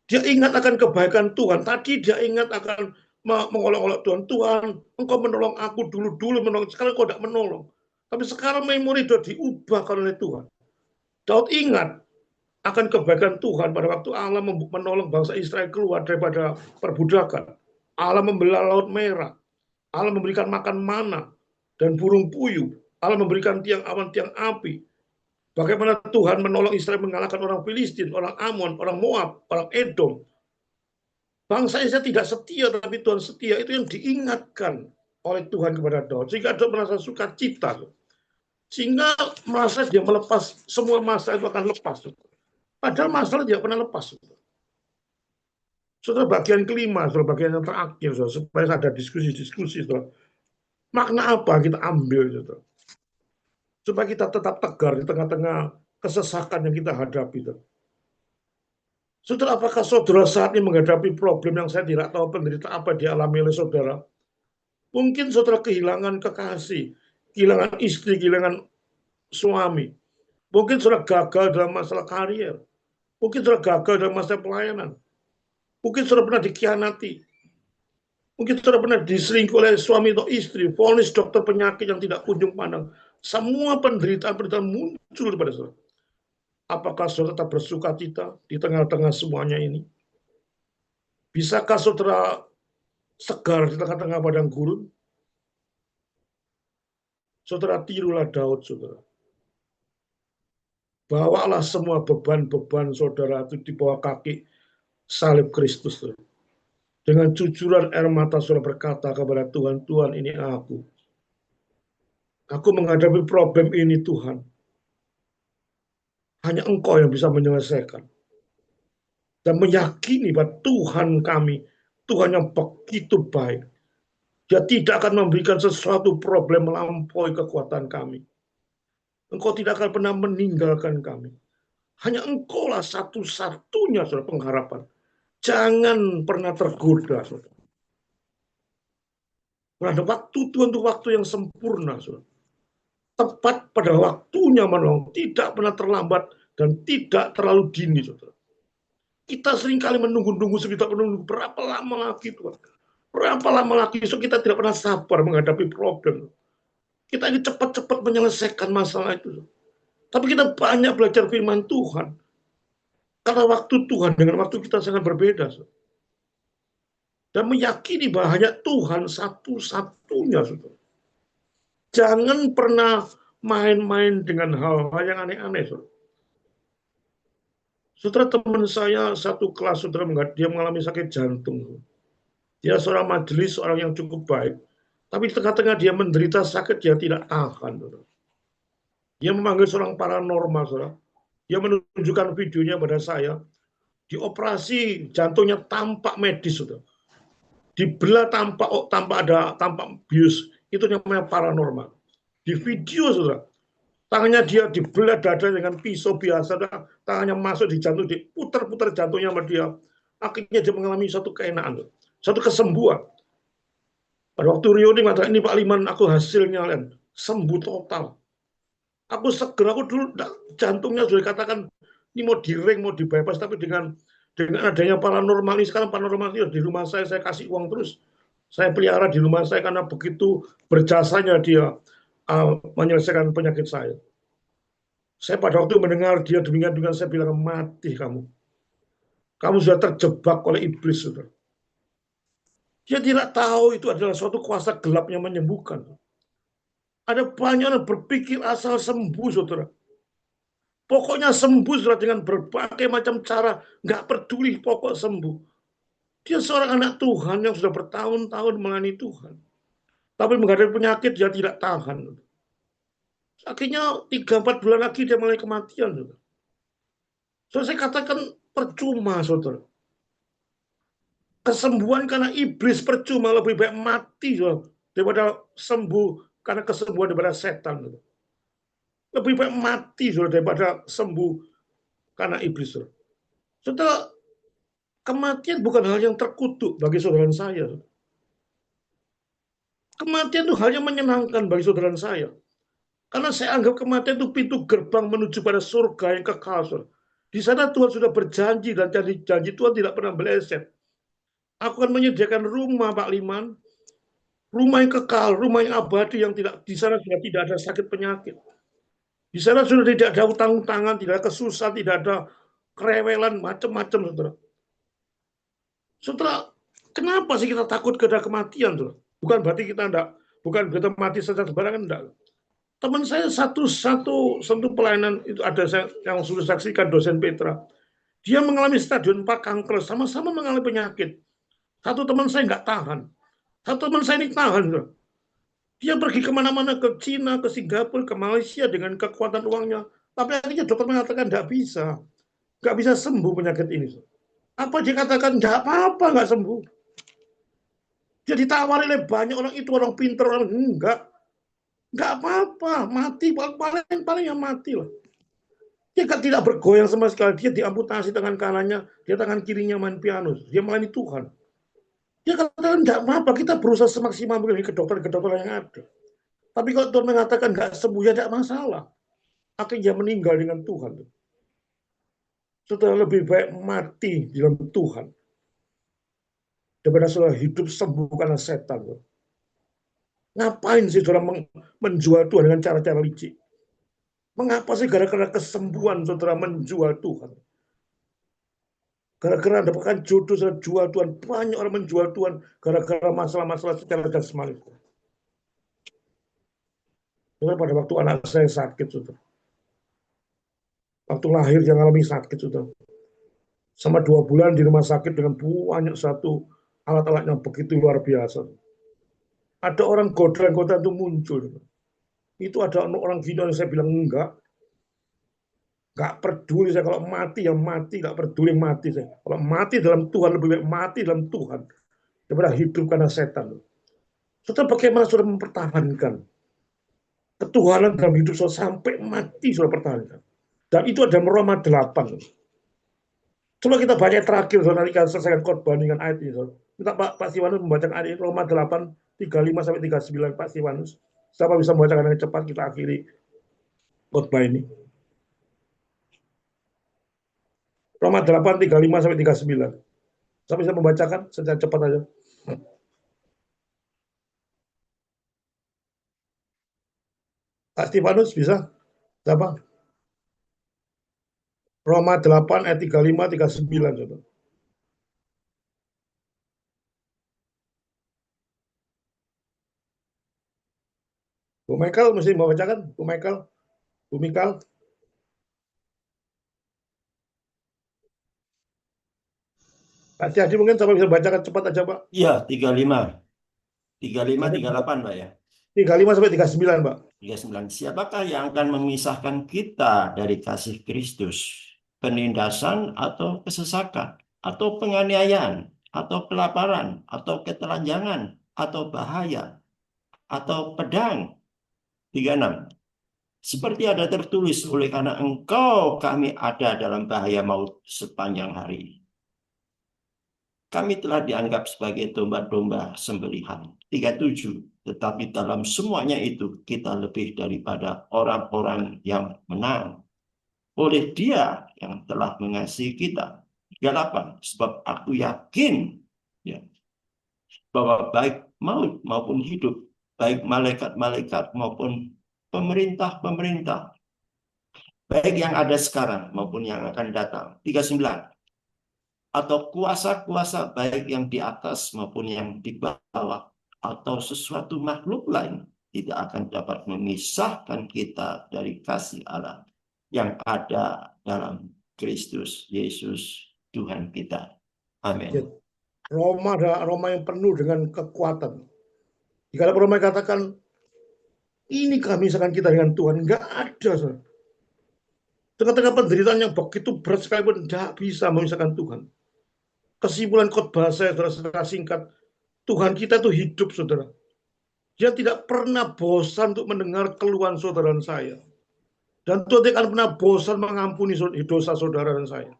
Dia ingat akan kebaikan Tuhan. Tadi dia ingat akan mengolok-olok Tuhan. Tuhan, engkau menolong aku dulu menolong. Sekarang engkau tidak menolong. Tapi sekarang memori Daud diubahkan oleh Tuhan. Daud ingat akan kebaikan Tuhan pada waktu Allah menolong bangsa Israel keluar daripada perbudakan. Allah membelah Laut Merah. Allah memberikan makan mana dan burung puyuh. Allah memberikan tiang awan, tiang api. Bagaimana Tuhan menolong Israel mengalahkan orang Filistin, orang Amon, orang Moab, orang Edom. Bangsa Israel tidak setia, tapi Tuhan setia. Itu yang diingatkan oleh Tuhan kepada Daud. Sehingga Daud merasa sukacita. Sehingga merasa dia melepas, semua masalah itu akan lepas. Padahal masalah tidak pernah lepas. Saudara, bagian kelima, saudara, bagian yang terakhir, saudara, supaya ada diskusi-diskusi, saudara. Makna apa kita ambil, saudara? Supaya kita tetap tegar di tengah-tengah kesesakan yang kita hadapi. Saudara, apakah saudara saat ini menghadapi problem yang saya tidak tahu penderitaan apa dialami oleh saudara? Mungkin saudara kehilangan kekasih, kehilangan istri, kehilangan suami. Mungkin saudara gagal dalam masalah karier. Mungkin saudara gagal dalam masalah pelayanan. Mungkin saudara pernah dikhianati. Mungkin saudara pernah diselingkuh oleh suami atau istri. Vonis dokter penyakit yang tidak kunjung pandang. Semua penderitaan muncul kepada saudara. Apakah saudara tetap bersukacita di tengah-tengah semuanya ini? Bisakah saudara segar di tengah-tengah padang gurun? Saudara, tirulah Daud, saudara. Bawalah semua beban-beban saudara itu di bawah kaki salib Kristus. Dengan cucuran air mata saudara berkata kepada Tuhan, Tuhan, ini aku. Aku menghadapi problem ini, Tuhan. Hanya Engkau yang bisa menyelesaikan. Dan meyakini bahwa Tuhan kami, Tuhan yang begitu baik. Dia tidak akan memberikan sesuatu problem melampaui kekuatan kami. Engkau tidak akan pernah meninggalkan kami. Hanya Engkau lah satu-satunya saudara pengharapan. Jangan pernah tergoda, saudara. Ada waktu Tuhan itu waktu yang sempurna, saudara. Tepat pada waktunya menolong, tidak pernah terlambat dan tidak terlalu dini, saudara. Kita seringkali menunggu-nunggu, kita menunggu berapa lama lagi, Tuhan. Berapa lama lagi, so kita tidak pernah sabar menghadapi problem. Kita ingin cepat-cepat menyelesaikan masalah itu. Tapi kita banyak belajar firman Tuhan. Karena waktu Tuhan dengan waktu kita sangat berbeda, saudara. Dan meyakini bahwa hanya Tuhan satu-satunya, saudara. Jangan pernah main-main dengan hal-hal yang aneh-aneh, saudara. Saudara, teman saya satu kelas, saudara, dia mengalami sakit jantung. Dia seorang majelis, seorang yang cukup baik. Tapi di tengah-tengah dia menderita sakit, dia tidak tahan, saudara. Dia memanggil seorang paranormal, saudara. Dia menunjukkan videonya pada saya. Dioperasi jantungnya tampak medis, saudara. Dibelah tampak bius, itu namanya paranormal. Di video, saudara, tangannya dia dibelah dada dengan pisau biasa, saudara. Tangannya masuk di jantung, diputar-putar jantungnya sama dia. Akhirnya dia mengalami satu keenaan, satu kesembuhan. Pada waktu Rioni mengatakan, ini Pak Liman, aku hasilnya sembuh total. Aku segera, aku dulu jantungnya sudah dikatakan ini mau di-ring, mau di-bypass, tapi dengan adanya paranormal ini, sekarang paranormal ini di rumah saya kasih uang terus. Saya pelihara di rumah saya karena begitu berjasanya dia menyelesaikan penyakit saya. Saya pada waktu mendengar dia demikian, saya bilang, mati kamu. Kamu sudah terjebak oleh iblis, saudara. Dia tidak tahu itu adalah suatu kuasa gelap yang menyembuhkan. Ada banyak orang berpikir asal sembuh, saudara. Pokoknya sembuh, saudara, dengan berbagai macam cara. Nggak peduli, pokok sembuh. Dia seorang anak Tuhan yang sudah bertahun-tahun melayani Tuhan. Tapi menghadapi penyakit, dia tidak tahan. Akhirnya 3-4 bulan lagi dia mulai kematian, saudara. So, saya katakan percuma, saudara. Kesembuhan karena iblis percuma, lebih baik mati, saudara, daripada sembuh karena kesembuhan daripada setan. Saudara. Lebih baik mati, saudara, daripada sembuh karena iblis. Saudara. Saudara, kematian bukan hal yang terkutuk bagi saudara saya. Saudara. Kematian itu hal yang menyenangkan bagi saudara saya. Karena saya anggap kematian itu pintu gerbang menuju pada surga yang kekal. Saudara. Di sana Tuhan sudah berjanji dan janji Tuhan tidak pernah meleset. Aku akan menyediakan rumah, Pak Liman, rumah yang kekal, rumah yang abadi, yang tidak di sana sudah tidak ada sakit penyakit. Di sana sudah tidak ada utang-utangan, tidak ada kesusahan, tidak ada kerewelan, macam-macam, saudara. Saudara, kenapa sih kita takut kepada kematian, saudara? Bukan berarti bukan kita mati secara sembarangan, enggak. Teman saya satu pelayanan itu ada yang sudah saksikan, dosen Petra. Dia mengalami stadium 4 kanker, sama-sama mengalami penyakit. Satu teman saya nggak tahan. Satu teman saya ini tahan. Saudara. Dia pergi kemana-mana, ke Cina, ke Singapura, ke Malaysia dengan kekuatan uangnya. Tapi akhirnya dokter mengatakan nggak bisa sembuh penyakit ini. Apa dia katakan nggak apa-apa, nggak sembuh. Dia ditawari oleh banyak orang, itu orang pintar, orang nggak apa-apa, mati paling yang mati lah. Dia tidak bergoyang sama sekali. Dia diamputasi tangan kanannya, dia tangan kirinya main piano. Dia melayani Tuhan. Dia katakan nggak apa-apa, kita berusaha semaksimal mungkin ke dokter yang ada. Tapi kalau Tuhan mengatakan nggak sembuh, ya tidak masalah. Akhirnya meninggal dengan Tuhan. Saudara, lebih baik mati di dalam Tuhan daripada saudara hidup sembuh karena setan. Ngapain sih saudara menjual Tuhan dengan cara-cara licik? Mengapa sih gara-gara kesembuhan saudara menjual Tuhan? Gara-gara dapatkan jodoh, saudara jual Tuhan. Banyak orang menjual Tuhan gara-gara masalah-masalah secara jasmani. Pada waktu anak saya sakit, saudara. Waktu lahir dia mengalami sakit, saudara. Sama 2 bulan di rumah sakit dengan banyak satu alat-alat yang begitu luar biasa. Ada orang godaan-godaan itu muncul. Itu ada orang gini yang saya bilang enggak peduli saya, kalau mati ya mati, nggak peduli mati saya. Kalau mati dalam Tuhan, lebih baik mati dalam Tuhan daripada hidup karena setan. Saudara, bagaimana saudara mempertahankan ketuhanan dalam hidup saudara sampai mati saudara pertahankan. Dan itu ada Roma 8. Coba kita baca terakhir, saudara, nanti kita selesaikan khotbah dengan ayat ini, saudara. Minta Pak Siwanus membacakan ayat ini, Roma 8, 35 sampai 39, Pak Siwanus. Siapa bisa membacakan dengan cepat, kita akhiri khotbah ini. Roma 8, 35 sampai 39. Siapa bisa membacakan secara cepat aja. Pak Stefanus bisa? Siapa? Roma 8 ayat 35 39, saudara. Bu Michael mesti membacakan, Bu Michael. Bu Michael. Pak Tiadi mungkin siapa bisa bacakan cepat aja, Pak. Iya, 35, 38, Pak ya. 35 sampai 39, Pak. 39. Siapakah yang akan memisahkan kita dari kasih Kristus? Penindasan atau kesesakan, atau penganiayaan, atau kelaparan, atau ketelanjangan, atau bahaya, atau pedang. 36. Seperti ada tertulis, oleh karena engkau kami ada dalam bahaya maut sepanjang hari. Kami telah dianggap sebagai domba-domba sembelihan. 37. Tetapi dalam semuanya itu kita lebih daripada orang-orang yang menang. Oleh Dia yang telah mengasihi kita. 38. Sebab aku yakin ya, bahwa baik maut maupun hidup, baik malaikat-malaikat maupun pemerintah-pemerintah, baik yang ada sekarang maupun yang akan datang. 39. Atau kuasa-kuasa baik yang di atas maupun yang di bawah, atau sesuatu makhluk lain tidak akan dapat memisahkan kita dari kasih Allah yang ada dalam Kristus Yesus Tuhan kita. Amin. Roma adalah Roma yang penuh dengan kekuatan. Jika Roma katakan, ini kami misalkan kita dengan Tuhan, enggak ada, saudara. Tengah-tengah penderitaan yang begitu berat sekalipun tidak bisa memisahkan Tuhan. Kesimpulan khotbah saya, saudara, secara singkat, Tuhan kita itu hidup, saudara. Dia tidak pernah bosan untuk mendengar keluhan saudara dan saya. Dan Tuhan tidak akan pernah bosan mengampuni dosa saudara dan saya.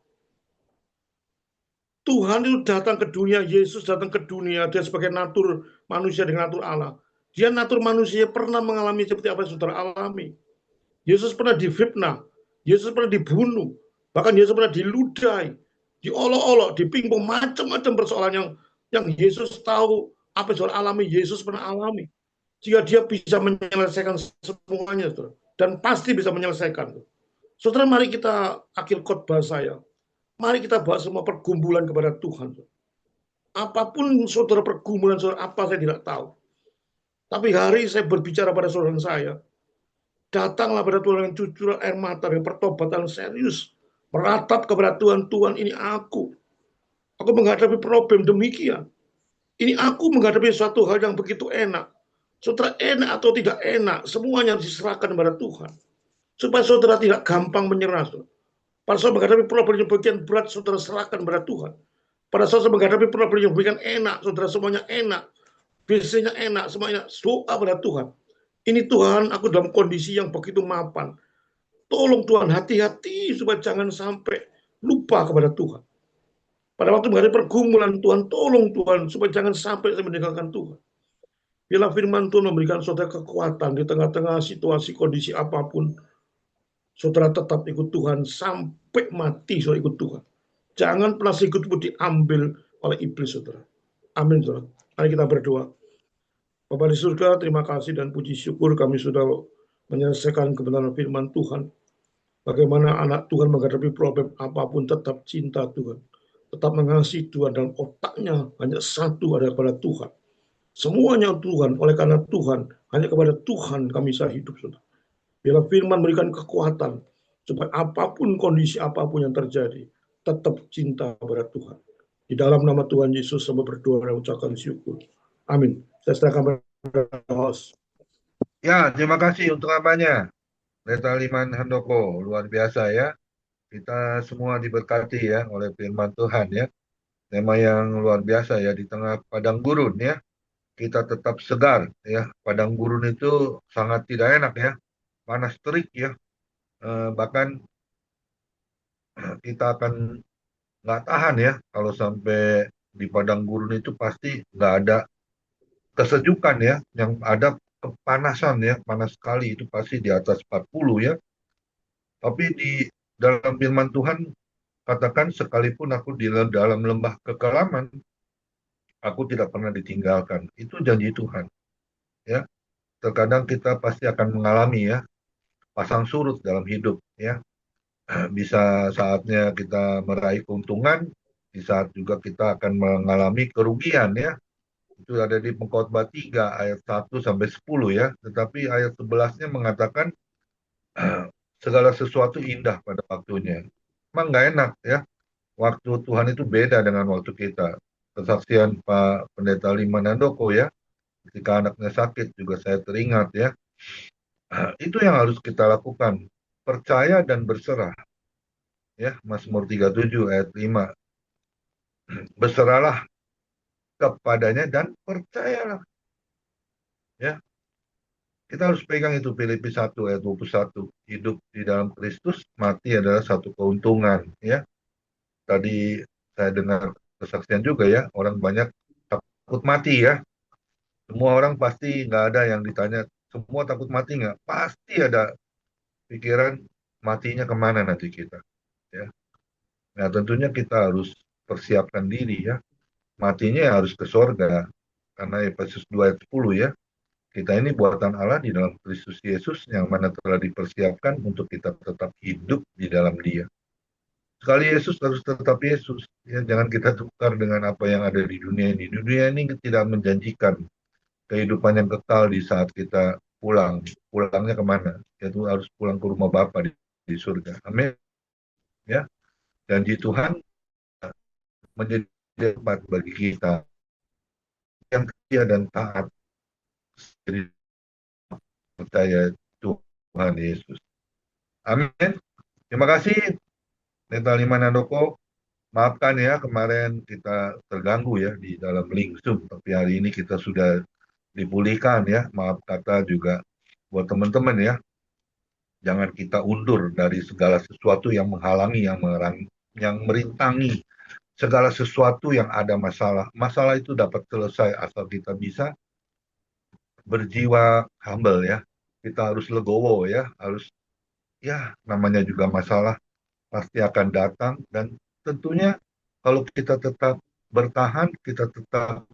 Tuhan itu datang ke dunia, Yesus datang ke dunia, dia sebagai natur manusia dengan natur Allah. Dia natur manusia pernah mengalami seperti apa yang saudara alami. Yesus pernah difitnah, Yesus pernah dibunuh, bahkan Yesus pernah diludahi, diolok-olok, dipingpong, macam-macam persoalan yang Yesus tahu apa yang saudara alami, Yesus pernah alami. Jika dia bisa menyelesaikan semuanya, saudara, dan pasti bisa menyelesaikan. Saudara, mari kita akhir khotbah saya. Mari kita bahas semua pergumulan kepada Tuhan. Apapun saudara pergumulan, saudara apa saya tidak tahu. Tapi hari saya berbicara pada saudara saya, datanglah pada Tuhan dengan cucuran air mata, dengan pertobatan serius. Meratap kepada Tuhan, Tuhan ini aku. Aku menghadapi problem demikian. Ini aku menghadapi suatu hal yang begitu enak. Saudara enak atau tidak enak, semuanya harus diserahkan kepada Tuhan. Supaya saudara tidak gampang menyerah. Pada saat menghadapi problem yang bagian berat, saudara serahkan kepada Tuhan. Pada saat menghadapi problem yang bagian enak, saudara semuanya enak. Bisnisnya enak, semuanya doa pada Tuhan. Ini Tuhan, aku dalam kondisi yang begitu mapan. Tolong Tuhan, hati-hati supaya jangan sampai lupa kepada Tuhan. Pada waktu menghadapi pergumulan Tuhan, tolong Tuhan, supaya jangan sampai saya meninggalkan Tuhan. Bila firman Tuhan memberikan saudara kekuatan di tengah-tengah situasi, kondisi apapun, saudara tetap ikut Tuhan sampai mati, saudara ikut Tuhan. Jangan pernah ikutmu diambil oleh iblis, saudara. Amin, saudara. Mari kita berdoa. Bapa di surga, terima kasih dan puji syukur kami sudah menyelesaikan kebenaran firman Tuhan. Bagaimana anak Tuhan menghadapi problem apapun tetap cinta Tuhan. Tetap mengasihi Tuhan, dan otaknya hanya satu, ada kepada Tuhan. Semuanya Tuhan, oleh karena Tuhan, hanya kepada Tuhan kami bisa hidup, saudara. Bila firman memberikan kekuatan, supaya apapun kondisi apapun yang terjadi, tetap cinta kepada Tuhan. Di dalam nama Tuhan Yesus, sama berdoa dan ucapkan syukur. Amin. Saya serahkan kepada host. Ya, terima kasih untuk apanya. Pendeta Liman Handoko, luar biasa ya. Kita semua diberkati ya oleh firman Tuhan ya. Tema yang luar biasa ya, di tengah padang gurun ya. Kita tetap segar ya. Padang gurun itu sangat tidak enak ya. Panas terik ya. Bahkan kita akan nggak tahan ya. Kalau sampai di padang gurun itu pasti nggak ada kesejukan ya, yang ada kepanasan ya, panas sekali itu pasti di atas 40 ya. Tapi di dalam firman Tuhan katakan sekalipun aku di dalam lembah kekelaman, aku tidak pernah ditinggalkan. Itu janji Tuhan ya. Terkadang kita pasti akan mengalami ya pasang surut dalam hidup ya. Bisa saatnya kita meraih keuntungan, di saat juga kita akan mengalami kerugian ya. Itu ada di Pengkhotbah 3 ayat 1 sampai 10 ya. Tetapi ayat 11-nya mengatakan segala sesuatu indah pada waktunya. Emang nggak enak ya. Waktu Tuhan itu beda dengan waktu kita. Kesaksian Pak Pendeta Liman Handoko ya. Ketika anaknya sakit juga saya teringat ya. Itu yang harus kita lakukan. Percaya dan berserah. Ya, Mazmur 37 ayat 5. Berserahlah kepadanya dan percayalah. Ya, kita harus pegang itu Filipi 1 ayat 21. Hidup di dalam Kristus, mati adalah satu keuntungan. Ya, tadi saya dengar kesaksian juga ya, orang banyak takut mati ya. Semua orang pasti nggak ada yang ditanya, semua takut mati nggak? Pasti ada pikiran matinya kemana nanti kita. Ya, nah tentunya kita harus persiapkan diri ya. Matinya ya harus ke sorga. Karena Efesus 2 ayat 10 ya. Kita ini buatan Allah di dalam Kristus Yesus yang mana telah dipersiapkan untuk kita tetap hidup di dalam Dia. Sekali Yesus harus tetap Yesus. Ya, jangan kita tukar dengan apa yang ada di dunia ini. Dunia ini tidak menjanjikan kehidupan yang kekal di saat kita pulang. Pulangnya kemana? Yaitu harus pulang ke rumah Bapa di surga. Amin. Ya, janji Tuhan menjadi tempat bagi kita yang setia dan taat. Jadi percaya Tuhan Yesus. Amin. Terima kasih, Pendeta Liman Handoko. Maafkan ya kemarin kita terganggu ya di dalam link Zoom, tapi hari ini kita sudah dipulihkan ya. Maaf kata juga buat teman-teman ya. Jangan kita undur dari segala sesuatu yang menghalangi, yang merintangi segala sesuatu yang ada masalah. Masalah itu dapat selesai asal kita bisa berjiwa humble ya. Kita harus legowo ya, harus ya namanya juga masalah pasti akan datang dan tentunya kalau kita tetap bertahan, kita tetap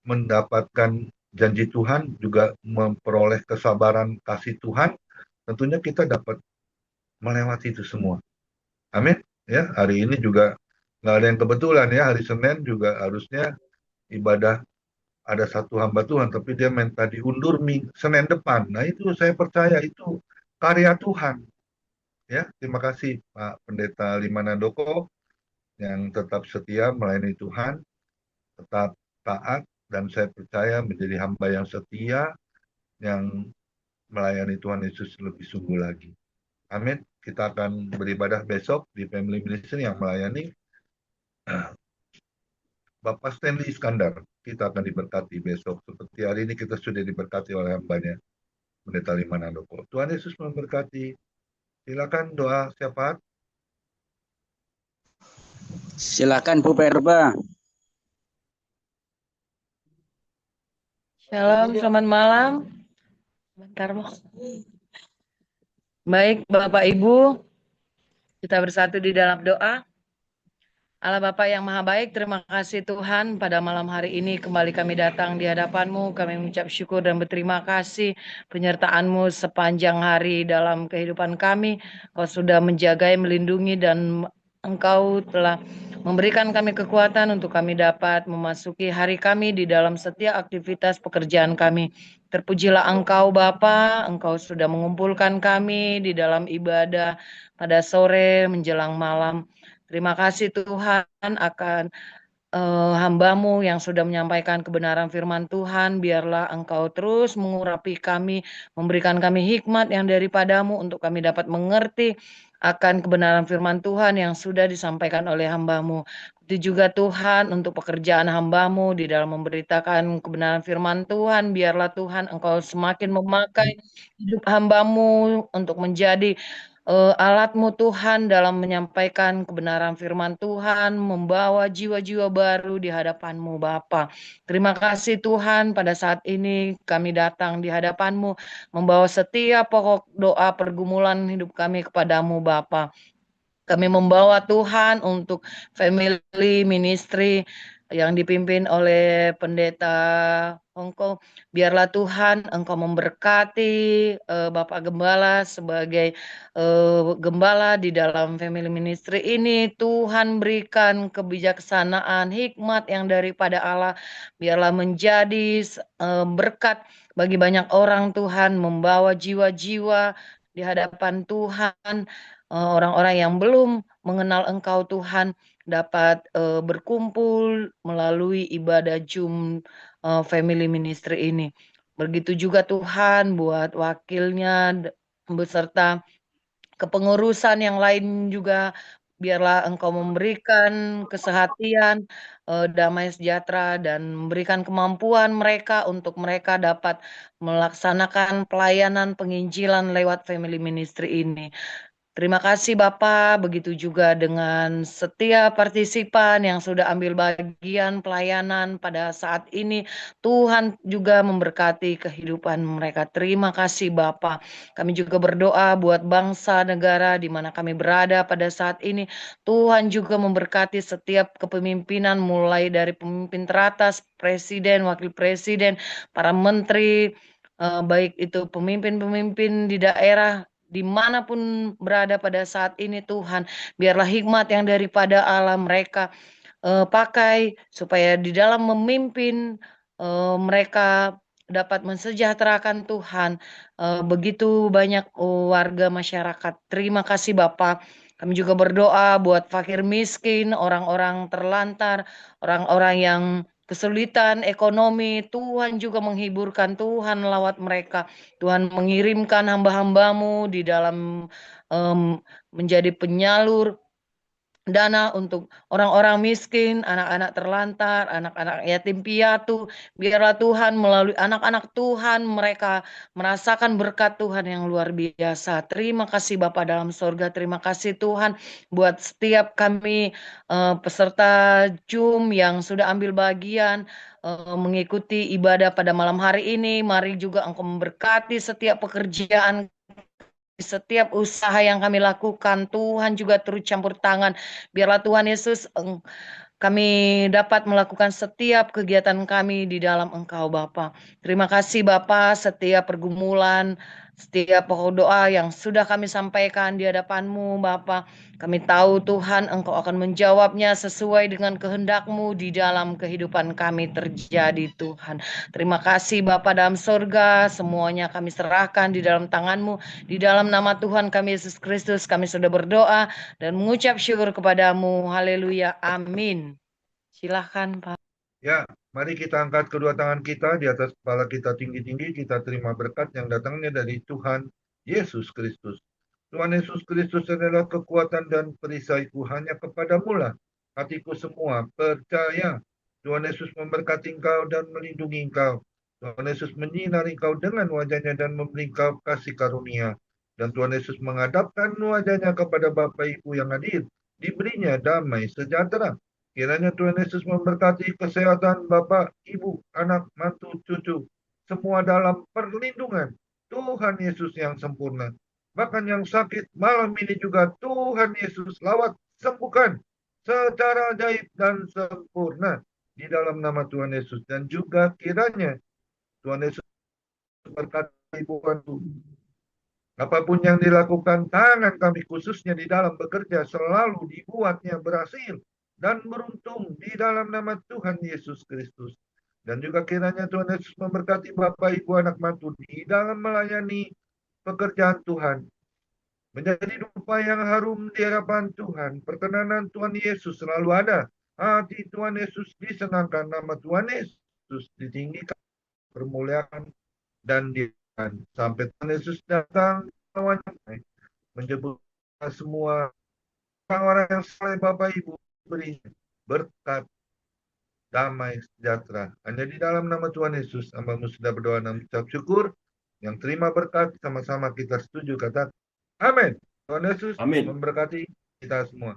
mendapatkan janji Tuhan, juga memperoleh kesabaran kasih Tuhan, tentunya kita dapat melewati itu semua. Amin. Ya, hari ini juga nggak ada yang kebetulan ya, hari Senin juga harusnya ibadah ada satu hamba Tuhan, tapi dia minta diundur Senin depan. Nah itu saya percaya itu karya Tuhan. Ya, terima kasih Pak Pendeta Liman Handoko yang tetap setia melayani Tuhan, tetap taat, dan saya percaya menjadi hamba yang setia, yang melayani Tuhan Yesus lebih sungguh lagi. Amin. Kita akan beribadah besok di Family Ministry yang melayani Bapak Stanley Iskandar. Kita akan diberkati besok. Seperti hari ini kita sudah diberkati oleh hambanya, Pendeta Liman Handoko. Tuhan Yesus memberkati. Silakan doa syafaat. Silakan Bu Perba. Shalom, selamat malam. Bentar, Mas. Baik, Bapak Ibu, kita bersatu di dalam doa. Allah Bapa yang Maha Baik, terima kasih Tuhan pada malam hari ini kembali kami datang di hadapan-Mu. Kami mengucap syukur dan berterima kasih penyertaan-Mu sepanjang hari dalam kehidupan kami. Kau sudah menjaga, melindungi, dan Engkau telah memberikan kami kekuatan untuk kami dapat memasuki hari kami di dalam setiap aktivitas pekerjaan kami. Terpujilah Engkau Bapa, Engkau sudah mengumpulkan kami di dalam ibadah pada sore menjelang malam. Terima kasih Tuhan akan hamba-Mu yang sudah menyampaikan kebenaran firman Tuhan. Biarlah Engkau terus mengurapi kami, memberikan kami hikmat yang daripada-Mu untuk kami dapat mengerti akan kebenaran firman Tuhan yang sudah disampaikan oleh hamba-Mu. Itu juga Tuhan untuk pekerjaan hamba-Mu di dalam memberitakan kebenaran firman Tuhan. Biarlah Tuhan Engkau semakin memakai hidup hamba-Mu untuk menjadi alat-Mu Tuhan dalam menyampaikan kebenaran firman Tuhan, membawa jiwa-jiwa baru di hadapan-Mu Bapa. Terima kasih Tuhan, pada saat ini kami datang di hadapan-Mu, membawa setiap pokok doa pergumulan hidup kami kepadamu Bapa. Kami membawa Tuhan untuk family ministry yang dipimpin oleh Pendeta Hongko. Biarlah Tuhan Engkau memberkati Bapak Gembala sebagai gembala di dalam family ministry ini. Tuhan berikan kebijaksanaan, hikmat yang daripada Allah. Biarlah menjadi berkat bagi banyak orang Tuhan, membawa jiwa-jiwa di hadapan Tuhan. Orang-orang yang belum mengenal Engkau Tuhan dapat berkumpul melalui ibadah family ministry ini. Begitu juga Tuhan buat wakilnya beserta kepengurusan yang lain juga, biarlah Engkau memberikan kesehatan, damai sejahtera, dan memberikan kemampuan mereka untuk mereka dapat melaksanakan pelayanan penginjilan lewat family ministry ini. Terima kasih Bapak, begitu juga dengan setiap partisipan yang sudah ambil bagian pelayanan pada saat ini. Tuhan juga memberkati kehidupan mereka. Terima kasih Bapak. Kami juga berdoa buat bangsa negara di mana kami berada pada saat ini. Tuhan juga memberkati setiap kepemimpinan mulai dari pemimpin teratas, presiden, wakil presiden, para menteri, baik itu pemimpin-pemimpin di daerah, dimanapun berada pada saat ini Tuhan, biarlah hikmat yang daripada Allah mereka pakai supaya di dalam memimpin mereka dapat mensejahterakan Tuhan begitu banyak warga masyarakat. Terima kasih Bapak. Kami juga berdoa buat fakir miskin, orang-orang terlantar, orang-orang yang kesulitan ekonomi. Tuhan juga menghiburkan, Tuhan lawat mereka. Tuhan mengirimkan hamba-hambamu di dalam menjadi penyalur dana untuk orang-orang miskin, anak-anak terlantar, anak-anak yatim piatu. Biarlah Tuhan melalui anak-anak Tuhan mereka merasakan berkat Tuhan yang luar biasa. Terima kasih Bapa dalam sorga. Terima kasih Tuhan buat setiap kami peserta Zoom yang sudah ambil bagian mengikuti ibadah pada malam hari ini. Mari juga Engkau memberkati setiap pekerjaan, setiap usaha yang kami lakukan. Tuhan juga turut campur tangan. Biarlah Tuhan Yesus kami dapat melakukan setiap kegiatan kami di dalam Engkau Bapa. Terima kasih Bapa, setiap pergumulan, setiap pokok doa yang sudah kami sampaikan di hadapan-Mu Bapa. Kami tahu Tuhan Engkau akan menjawabnya sesuai dengan kehendak-Mu di dalam kehidupan kami terjadi Tuhan. Terima kasih Bapa dalam surga, semuanya kami serahkan di dalam tangan-Mu. Di dalam nama Tuhan kami Yesus Kristus kami sudah berdoa dan mengucap syukur kepadamu. Haleluya. Amin. Silahkan Pak. Ya, mari kita angkat kedua tangan kita di atas kepala kita tinggi-tinggi. Kita terima berkat yang datangnya dari Tuhan Yesus Kristus. Tuhan Yesus Kristus adalah kekuatan dan perisaiku, hanya kepadamu lah hatiku semua percaya. Tuhan Yesus memberkati engkau dan melindungi engkau. Tuhan Yesus menyinari engkau dengan wajahnya dan memberi engkau kasih karunia. Dan Tuhan Yesus menghadapkan wajahnya kepada Bapak Ibu yang hadir, diberinya damai sejahtera. Kiranya Tuhan Yesus memberkati kesehatan Bapak, Ibu, anak, mantu, cucu, semua dalam perlindungan Tuhan Yesus yang sempurna. Bahkan yang sakit malam ini juga Tuhan Yesus lawat, sembuhkan secara ajaib dan sempurna di dalam nama Tuhan Yesus. Dan juga kiranya Tuhan Yesus berkati Ibu Bantu. Apapun yang dilakukan tangan kami khususnya di dalam bekerja selalu dibuatnya berhasil dan beruntung di dalam nama Tuhan Yesus Kristus. Dan juga kiranya Tuhan Yesus memberkati Bapak, Ibu, anak mantu di dalam melayani pekerjaan Tuhan. Menjadi rupa yang harum di hadapan Tuhan. Perkenanan Tuhan Yesus selalu ada. Hati Tuhan Yesus disenangkan, nama Tuhan Yesus ditinggikan, permuliaan dan diakan. Sampai Tuhan Yesus datang menjemput semua orang-orang yang saleh Bapak Ibu beri berkat damai sejahtera. Hanya di dalam nama Tuhan Yesus, hamba-Mu sudah berdoa dan mengucap syukur. Yang terima berkat sama-sama kita setuju kata amin. Tuhan Yesus Amin. memberkati kita semua.